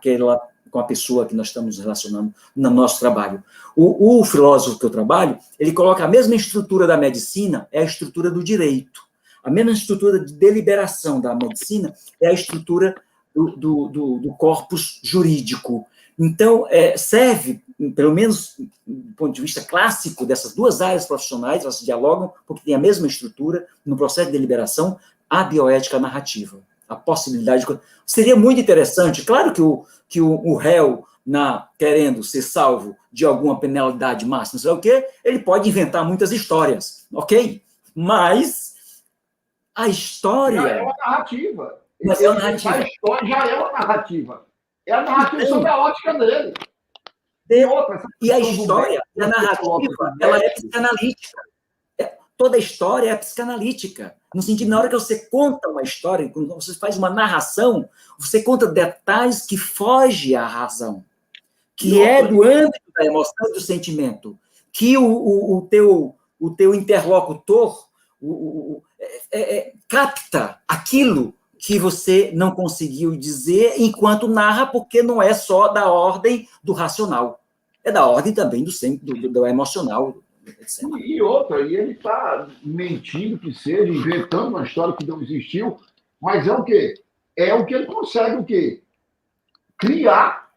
pessoa que nós estamos relacionando no nosso trabalho. O filósofo que eu trabalho, ele coloca a mesma estrutura da medicina, é a estrutura do direito. A mesma estrutura de deliberação da medicina é a estrutura do corpus jurídico. Então, serve, pelo menos do ponto de vista clássico, dessas duas áreas profissionais, elas dialogam, porque tem a mesma estrutura, no processo de deliberação, a bioética narrativa. A possibilidade de... Seria muito interessante, claro que o réu, querendo ser salvo de alguma penalidade máxima, não sei o quê, ele pode inventar muitas histórias, ok? Mas a história... Já é uma narrativa. Mas é uma narrativa. A história já é uma narrativa. É a narrativa sobre a ótica dele. E a história, a narrativa, ela é psicanalítica. Toda história é psicanalítica. No sentido, na hora que você conta uma história, quando você faz uma narração, você conta detalhes que fogem à razão, que é do âmbito da emoção e do sentimento, que o teu interlocutor capta aquilo que você não conseguiu dizer enquanto narra, porque não é só da ordem do racional, é da ordem também do emocional, etc. E ele está mentindo que seja, inventando uma história que não existiu, mas é o quê? É o que ele consegue o quê? Criar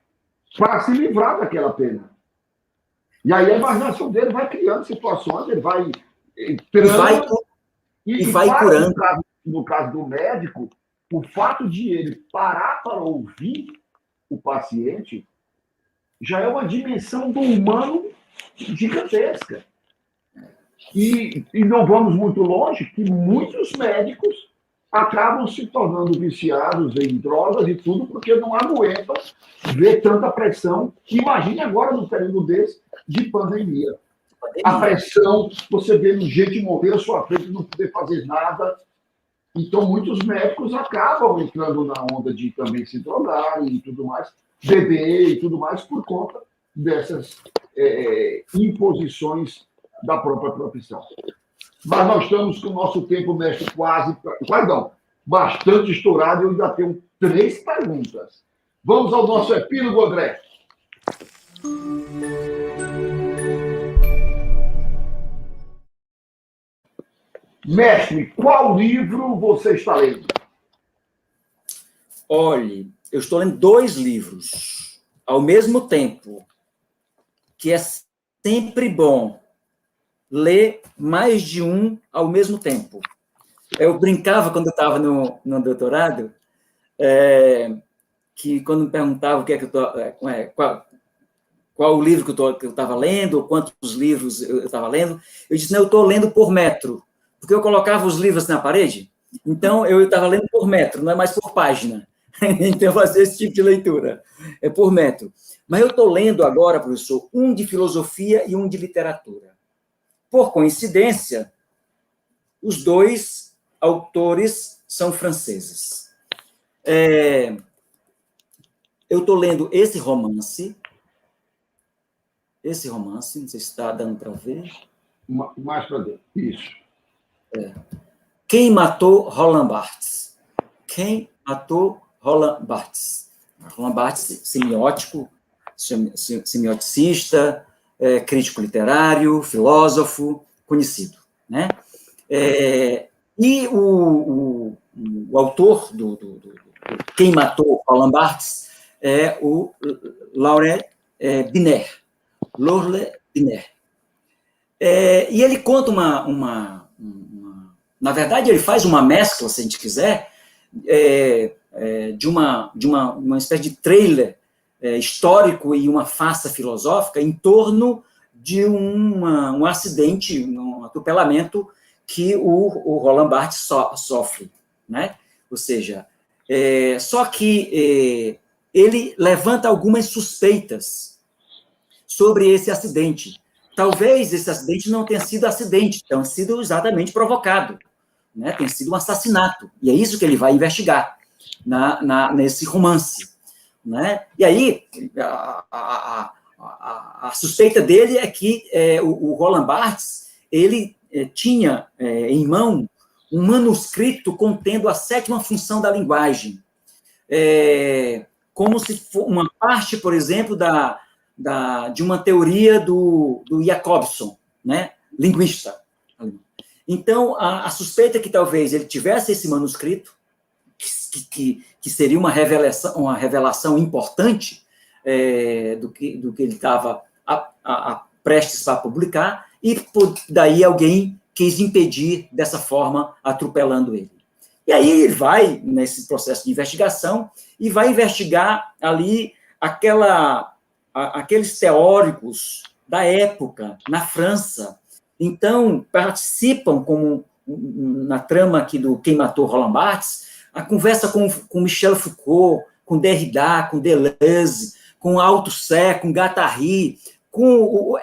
para se livrar daquela pena. E aí a imaginação dele vai criando situações, ele vai entrando e vai curando. No caso do médico, o fato de ele parar para ouvir o paciente já é uma dimensão do humano gigantesca. E não vamos muito longe, que muitos médicos acabam se tornando viciados em drogas e tudo, porque não aguentam ver tanta pressão. Imagine agora, no período desse, de pandemia. A pressão, você vê gente morrer à sua frente, não poder fazer nada. Então, muitos médicos acabam entrando na onda de também se drogarem e tudo mais, beber e tudo mais, por conta dessas imposições da própria profissão. Mas nós estamos com o nosso tempo, mestre, quase não, bastante estourado, e eu ainda tenho 3 perguntas. Vamos ao nosso epílogo, André. Mestre, qual livro você está lendo? Olhe, eu estou lendo 2 livros ao mesmo tempo, que é sempre bom ler mais de um ao mesmo tempo. Eu brincava quando eu estava no doutorado, que quando me perguntava o que é que qual o livro que eu estava lendo, ou quantos livros eu estava lendo, eu disse, não, eu estou lendo por metro, porque eu colocava os livros na parede, então eu estava lendo por metro, não é mais por página. Então eu fazia esse tipo de leitura, é por metro. Mas eu estou lendo agora, professor, um de filosofia e um de literatura. Por coincidência, os 2 autores são franceses. Eu estou lendo esse romance, não sei se está dando para ver. Mais para dentro, isso. Quem matou Roland Barthes? Quem matou Roland Barthes? Roland Barthes, semioticista, crítico literário, filósofo, conhecido, né? E o autor do Quem matou Roland Barthes é o Laurent Binner. E ele conta na verdade, ele faz uma mescla, se a gente quiser, de uma espécie de trailer histórico e uma farsa filosófica em torno de um acidente, um atropelamento que o Roland Barthes sofre, né? Ou seja, só que ele levanta algumas suspeitas sobre esse acidente. Talvez esse acidente não tenha sido acidente, tenha sido exatamente provocado, né? Tenha sido um assassinato. E é isso que ele vai investigar nesse romance, né? E aí, a suspeita dele é que o Roland Barthes, ele tinha em mão um manuscrito contendo a 7ª função da linguagem, como se for uma parte, por exemplo, de uma teoria do Jacobson, né, linguista. Então, a suspeita é que talvez ele tivesse esse manuscrito, que seria uma revelação importante do que ele estava prestes para publicar, e daí alguém quis impedir dessa forma, atropelando ele. E aí ele vai, nesse processo de investigação, e vai investigar ali aqueles teóricos da época, na França. Então, participam, como na trama aqui do Quem Matou Roland Barthes, a conversa com Michel Foucault, com Derrida, com Deleuze, com Althusser, com Guattari, com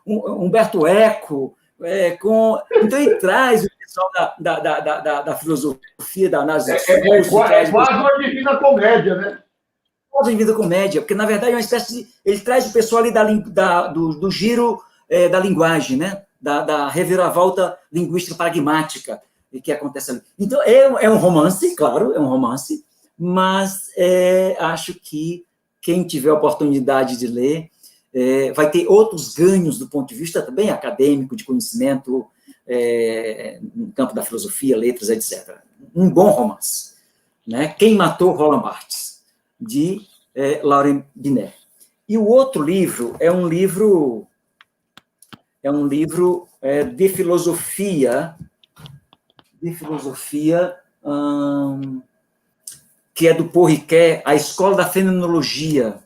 Humberto Eco, então ele traz o pessoal da filosofia, da análise da quase uma Divina Comédia, né? Quase uma Divina Comédia, porque, na verdade, é uma espécie de... Ele traz o pessoal ali do giro da linguagem, né? Da reviravolta linguística pragmática que acontece ali. Então, é um romance, claro, é um romance, mas acho que quem tiver a oportunidade de ler vai ter outros ganhos do ponto de vista também acadêmico, de conhecimento no campo da filosofia, letras, etc. Um bom romance. Né? Quem Matou Roland Barthes, de Laurent Binet. E o outro livro é um livro de filosofia, que é do Paul Ricoeur, A Escola da Fenomenologia.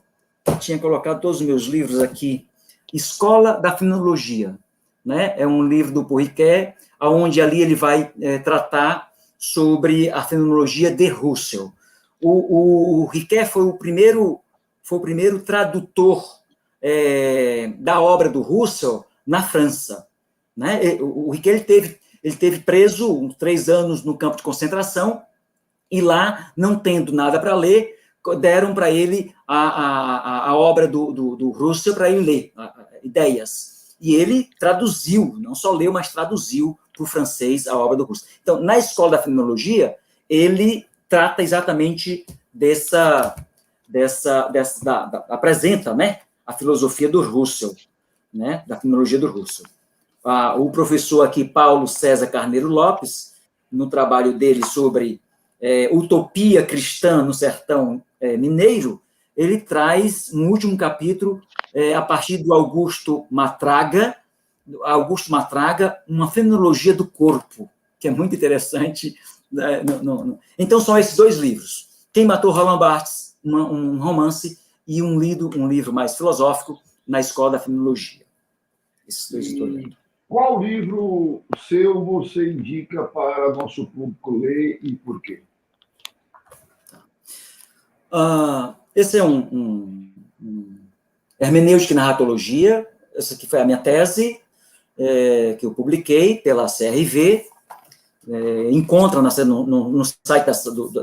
Eu tinha colocado todos os meus livros aqui. Escola da Fenomenologia. Né? É um livro do Paul Ricoeur, onde ali ele vai tratar sobre a fenomenologia de Husserl. O Ricoeur foi o primeiro tradutor da obra do Husserl na França. Né? O Ricoeur ele teve preso uns 3 anos no campo de concentração, e lá, não tendo nada para ler, deram para ele a obra do Husserl para ele ler, ideias. E ele traduziu, não só leu, mas traduziu para o francês a obra do Husserl. Então, na Escola da Fenomenologia, ele trata exatamente apresenta, né, a filosofia do Husserl, né, da fenomenologia do Husserl. O professor aqui, Paulo César Carneiro Lopes, no trabalho dele sobre utopia cristã no sertão mineiro, ele traz um último capítulo a partir do Augusto Matraga, uma fenomenologia do corpo, que é muito interessante. Então, são esses 2 livros. Quem Matou Roland Barthes, um romance, e um livro mais filosófico, Na Escola da Fenomenologia. Esses 2 estou lendo. Qual livro seu você indica para nosso público ler e por quê? Esse é Hermenêutica e Narratologia. Essa aqui foi a minha tese, que eu publiquei pela CRV. Encontra no site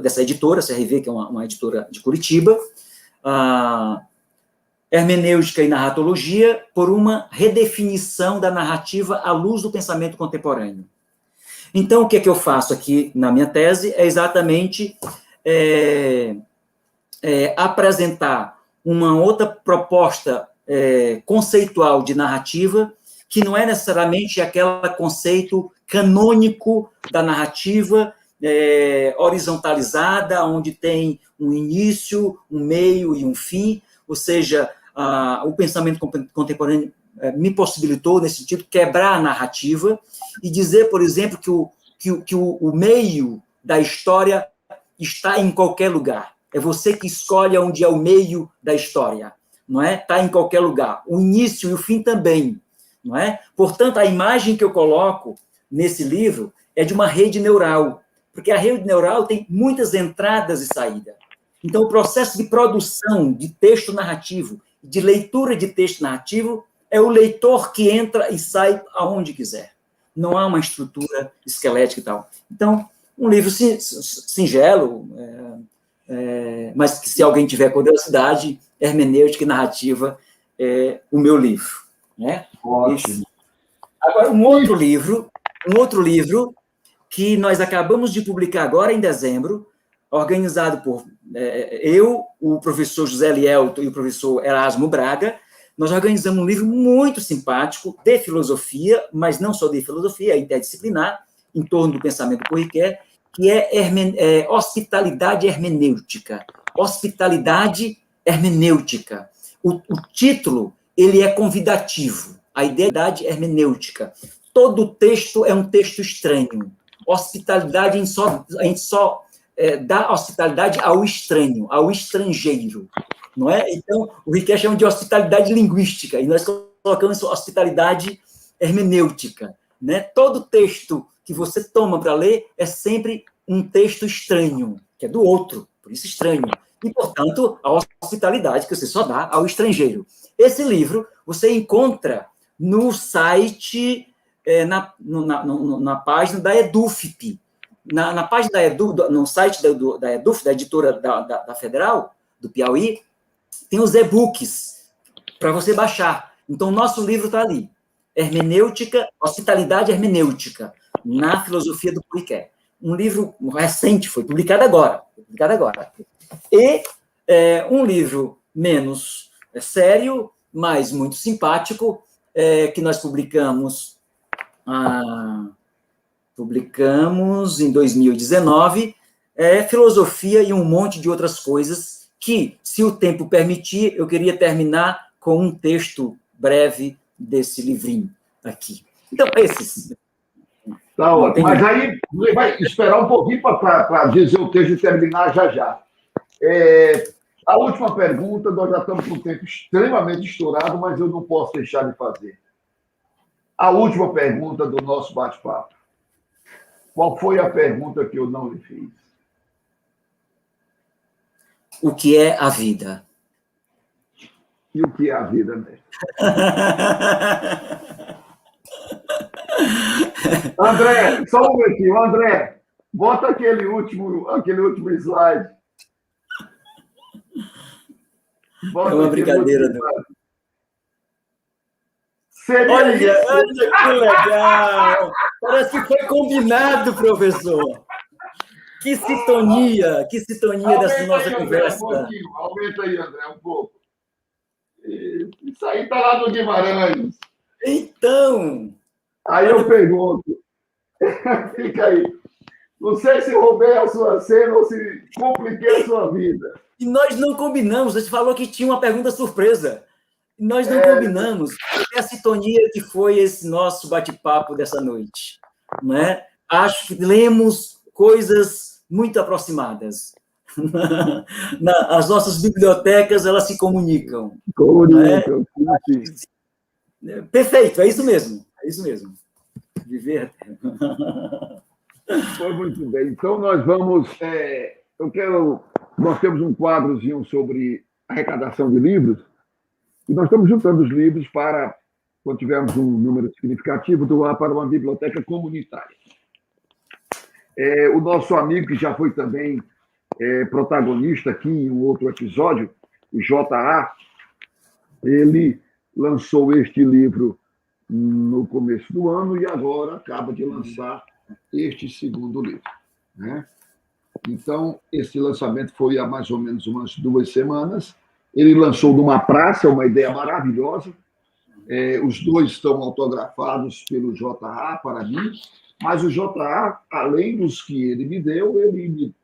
dessa editora, CRV, que é uma editora de Curitiba. Hermenêutica e Narratologia, por uma redefinição da narrativa à luz do pensamento contemporâneo. Então, o que é que eu faço aqui na minha tese é exatamente apresentar uma outra proposta conceitual de narrativa, que não é necessariamente aquele conceito canônico da narrativa horizontalizada, onde tem um início, um meio e um fim, ou seja, o pensamento contemporâneo me possibilitou, nesse sentido, quebrar a narrativa e dizer, por exemplo, que o meio da história está em qualquer lugar. É você que escolhe onde é o meio da história, não é? Está em qualquer lugar. O início e o fim também, não é? Portanto, a imagem que eu coloco nesse livro é de uma rede neural, porque a rede neural tem muitas entradas e saídas. Então, o processo de produção de texto narrativo, de leitura de texto narrativo, é o leitor que entra e sai aonde quiser. Não há uma estrutura esquelética e tal. Então, um livro singelo, mas que, se alguém tiver curiosidade, Hermenêutica e Narrativa é o meu livro. Né? Ótimo. Agora, um outro livro um outro livro que nós acabamos de publicar agora em dezembro, organizado por eu, o professor José Lielto e o professor Erasmo Braga. Nós organizamos um livro muito simpático de filosofia, mas não só de filosofia, é interdisciplinar, em torno do pensamento corriquer, que é Hospitalidade Hermenêutica. Hospitalidade Hermenêutica. O título, ele é convidativo. A ideia é hermenêutica. Todo texto é um texto estranho. Hospitalidade, a gente só dá hospitalidade ao estranho, ao estrangeiro. Não é? Então, o Riquet chama de hospitalidade linguística, e nós colocamos hospitalidade hermenêutica. Né? Todo texto que você toma para ler é sempre um texto estranho, que é do outro, por isso estranho. E, portanto, a hospitalidade que você só dá ao estrangeiro. Esse livro você encontra no site, na página da EDUFP. Na página da no site da EDUFP, da editora da Federal, do Piauí, tem os e-books para você baixar. Então, o nosso livro está ali. Hermenêutica, Hospitalidade Hermenêutica, na filosofia do Riquet. Um livro recente, foi publicado agora. E um livro menos sério, mas muito simpático, que nós publicamos em 2019, filosofia e um monte de outras coisas que, se o tempo permitir, eu queria terminar com um texto breve desse livrinho aqui. Então, esses. Tá ótimo. Mas aí você vai esperar um pouquinho para dizer o texto e terminar já. A última pergunta, nós já estamos com um tempo extremamente estourado, mas eu não posso deixar de fazer. A última pergunta do nosso bate-papo. Qual foi a pergunta que eu não lhe fiz? O que é a vida? E o que é a vida, mestre? André, só um momentinho. André, bota aquele último slide. É uma brincadeira. Olha que legal! Parece que foi combinado, professor. Que sintonia dessa nossa conversa. Aumenta aí, André, um pouco. Isso aí está lá no Guimarães. Então... Aí eu pergunto, fica aí. Não sei se roubei a sua cena ou se compliquei a sua vida. E nós não combinamos. A gente falou que tinha uma pergunta surpresa. Nós não combinamos. É a sintonia que foi esse nosso bate-papo dessa noite. Não é? Acho que lemos coisas muito aproximadas. As nossas bibliotecas, elas se comunicam. Comunicam, Perfeito, é isso mesmo. Viver. Foi muito bem. Então, nós vamos... Nós temos um quadrozinho sobre arrecadação de livros, e nós estamos juntando os livros para, quando tivermos um número significativo, doar para uma biblioteca comunitária. O nosso amigo, que já foi também protagonista aqui em um outro episódio, o J.A., ele lançou este livro no começo do ano e agora acaba de lançar este segundo livro. Né? Então, esse lançamento foi há mais ou menos umas 2 semanas. Ele lançou numa praça, uma ideia maravilhosa. Os dois estão autografados pelo J.A. para mim, mas o J.A., além dos que ele me deu, ele me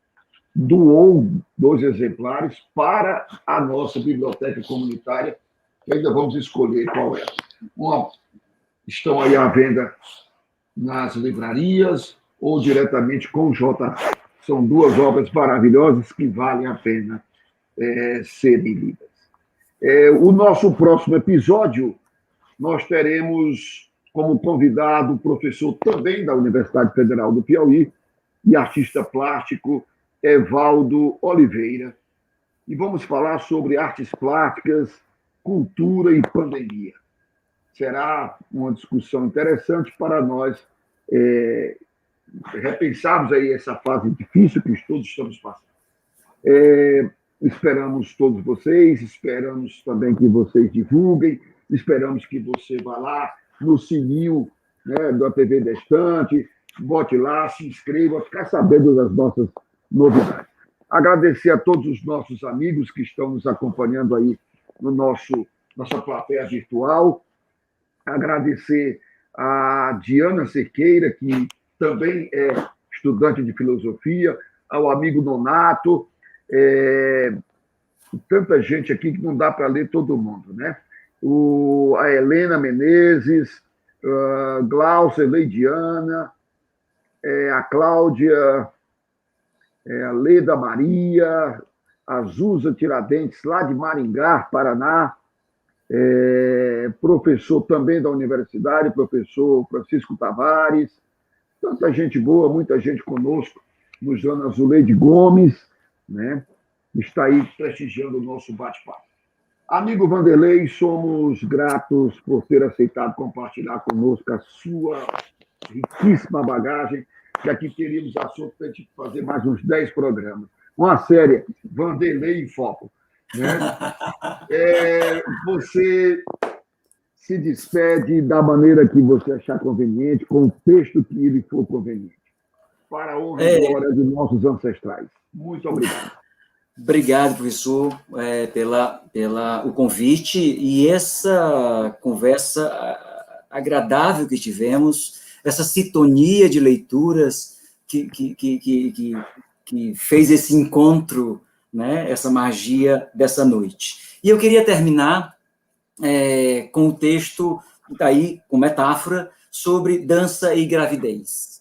doou 2 exemplares para a nossa biblioteca comunitária, que ainda vamos escolher qual é. Estão aí à venda nas livrarias ou diretamente com o J.A. São 2 obras maravilhosas que valem a pena serem lidas. O nosso próximo episódio, nós teremos como convidado o professor também da Universidade Federal do Piauí e artista plástico Evaldo Oliveira. E vamos falar sobre artes plásticas, cultura e pandemia. Será uma discussão interessante para nós repensarmos aí essa fase difícil que todos estamos passando. Esperamos todos vocês, esperamos também que vocês divulguem, esperamos que você vá lá no sininho né, da TV Destante, bote lá, se inscreva, ficar sabendo das nossas novidades. Agradecer a todos os nossos amigos que estão nos acompanhando aí no nossa plateia virtual. Agradecer a Diana Cerqueira, que também é estudante de filosofia, ao amigo Nonato, tanta gente aqui que não dá para ler todo mundo, né? A Helena Menezes, Glaucia, Leidiana, a Cláudia, a Leda Maria, a Zusa Tiradentes, lá de Maringá, Paraná, professor também da universidade, professor Francisco Tavares, tanta gente boa, muita gente conosco, nos dando a Zuleide Gomes, né? Está aí prestigiando o nosso bate-papo. Amigo Vanderlei, somos gratos por ter aceitado compartilhar conosco a sua riquíssima bagagem, que aqui teríamos assunto para a gente fazer mais uns 10 programas. Uma série, Vanderlei em Foco. Né? Você se despede da maneira que você achar conveniente, com o texto que ele for conveniente. Para a honra e glória de nossos ancestrais. Muito obrigado. Obrigado, professor, pela o convite e essa conversa agradável que tivemos, essa sintonia de leituras que fez esse encontro, né, essa magia dessa noite. E eu queria terminar com o texto, daí, com metáfora, sobre dança e gravidez.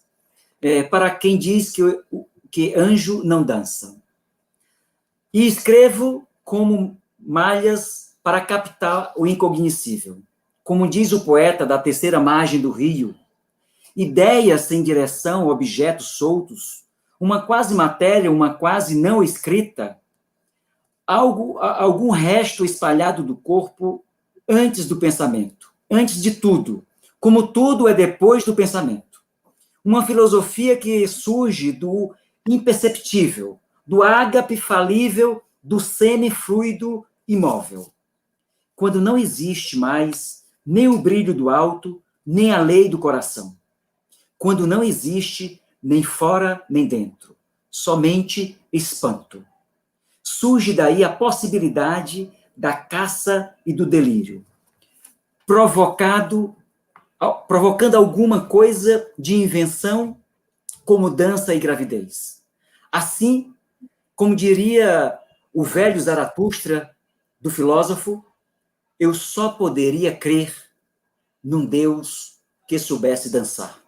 Para quem diz que anjo não dança. E escrevo como malhas para captar o incognoscível. Como diz o poeta da terceira margem do rio, ideias sem direção, objetos soltos, uma quase matéria, uma quase não escrita, algum resto espalhado do corpo antes do pensamento, antes de tudo, como tudo é depois do pensamento. Uma filosofia que surge do imperceptível, do ágape falível, do semifluido imóvel. Quando não existe mais nem o brilho do alto, nem a lei do coração. Quando não existe nem fora nem dentro, somente espanto. Surge daí a possibilidade da caça e do delírio, provocando alguma coisa de invenção, como dança e gravidez. Assim, como diria o velho Zaratustra, do filósofo, eu só poderia crer num Deus que soubesse dançar.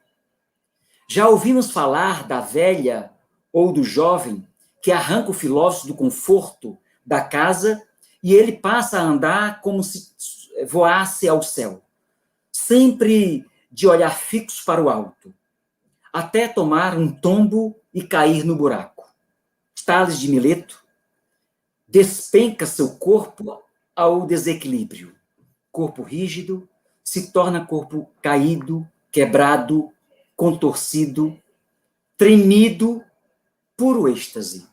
Já ouvimos falar da velha ou do jovem que arranca o filósofo do conforto da casa e ele passa a andar como se voasse ao céu, sempre de olhar fixo para o alto, até tomar um tombo e cair no buraco. Tales de Mileto, despenca seu corpo ao desequilíbrio. Corpo rígido se torna corpo caído, quebrado, contorcido, tremido, puro êxtase.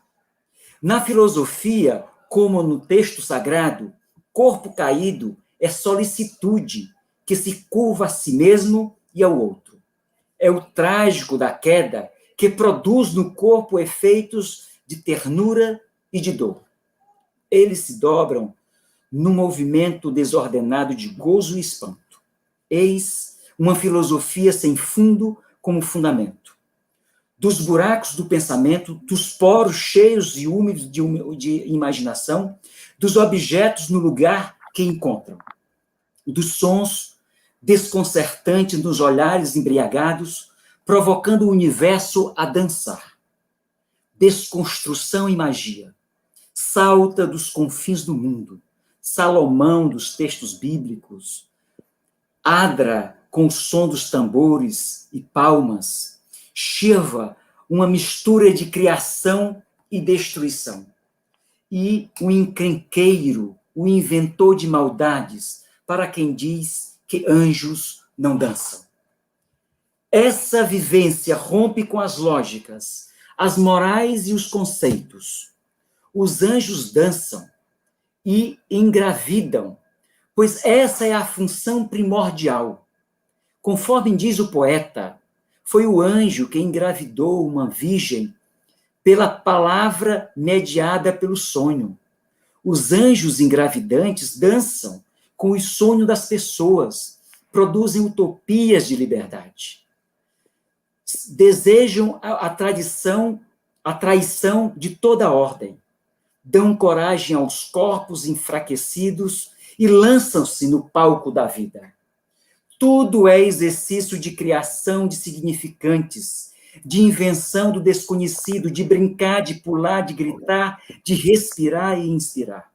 Na filosofia, como no texto sagrado, corpo caído é solicitude que se curva a si mesmo e ao outro. É o trágico da queda que produz no corpo efeitos de ternura e de dor. Eles se dobram num movimento desordenado de gozo e espanto. Eis uma filosofia sem fundo como fundamento. Dos buracos do pensamento, dos poros cheios e úmidos de imaginação, dos objetos no lugar que encontram, dos sons desconcertantes nos olhares embriagados, provocando o universo a dançar. Desconstrução e magia. Salta dos confins do mundo. Salomão dos textos bíblicos. Adra com o som dos tambores e palmas. Shiva, uma mistura de criação e destruição. E o encrenqueiro, o inventor de maldades, para quem diz que anjos não dançam. Essa vivência rompe com as lógicas, as morais e os conceitos. Os anjos dançam e engravidam, pois essa é a função primordial. Conforme diz o poeta, foi o anjo que engravidou uma virgem pela palavra mediada pelo sonho. Os anjos engravidantes dançam com o sonho das pessoas, produzem utopias de liberdade. Desejam a traição de toda a ordem. Dão coragem aos corpos enfraquecidos e lançam-se no palco da vida. Tudo é exercício de criação de significantes, de invenção do desconhecido, de brincar, de pular, de gritar, de respirar e inspirar,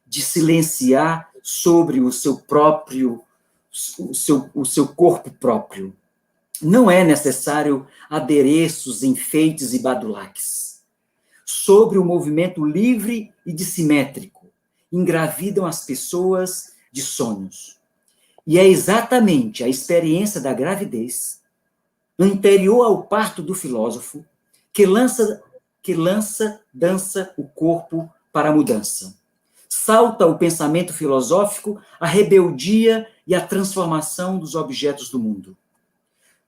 de silenciar sobre o seu próprio, o seu corpo próprio. Não é necessário adereços, enfeites e badulaques. Sobre o movimento livre e dissimétrico, engravidam as pessoas de sonhos. E é exatamente a experiência da gravidez, anterior ao parto do filósofo, que dança o corpo para a mudança. Salta o pensamento filosófico, a rebeldia e a transformação dos objetos do mundo.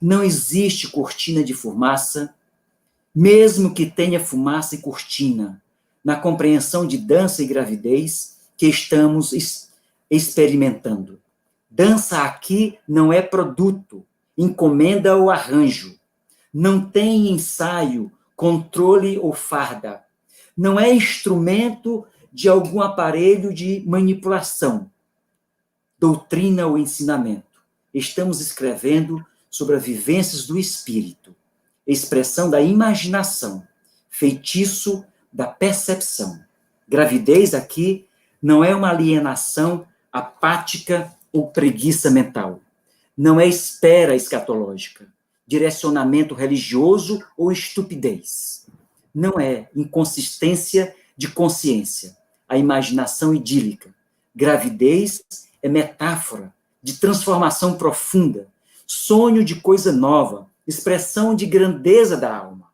Não existe cortina de fumaça, mesmo que tenha fumaça e cortina, na compreensão de dança e gravidez que estamos experimentando. Dança aqui não é produto, encomenda ou arranjo. Não tem ensaio, controle ou farda. Não é instrumento de algum aparelho de manipulação, doutrina ou ensinamento. Estamos escrevendo sobre as vivências do espírito, expressão da imaginação, feitiço da percepção. Gravidez aqui não é uma alienação apática ou preguiça mental. Não é espera escatológica, direcionamento religioso ou estupidez. Não é inconsistência de consciência, a imaginação idílica. Gravidez é metáfora de transformação profunda, sonho de coisa nova, expressão de grandeza da alma.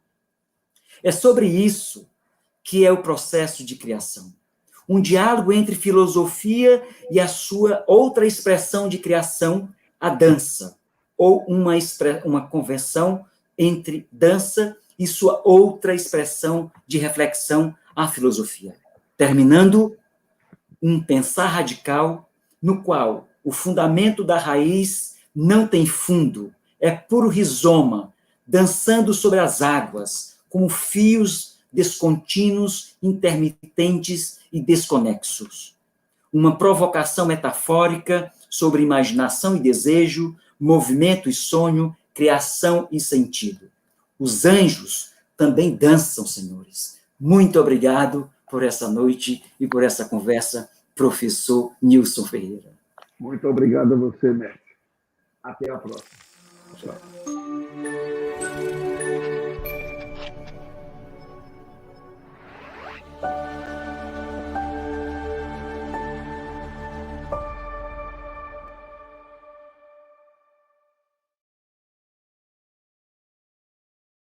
É sobre isso que é o processo de criação. Um diálogo entre filosofia e a sua outra expressão de criação, a dança, ou uma convenção entre dança e sua outra expressão de reflexão, a filosofia. Terminando, um pensar radical no qual o fundamento da raiz não tem fundo, é puro rizoma, dançando sobre as águas, como fios descontínuos, intermitentes e desconexos. Uma provocação metafórica sobre imaginação e desejo, movimento e sonho, criação e sentido. Os anjos também dançam, senhores. Muito obrigado por essa noite e por essa conversa, professor Nilson Ferreira. Muito obrigado a você, mestre. Até a próxima. Tchau.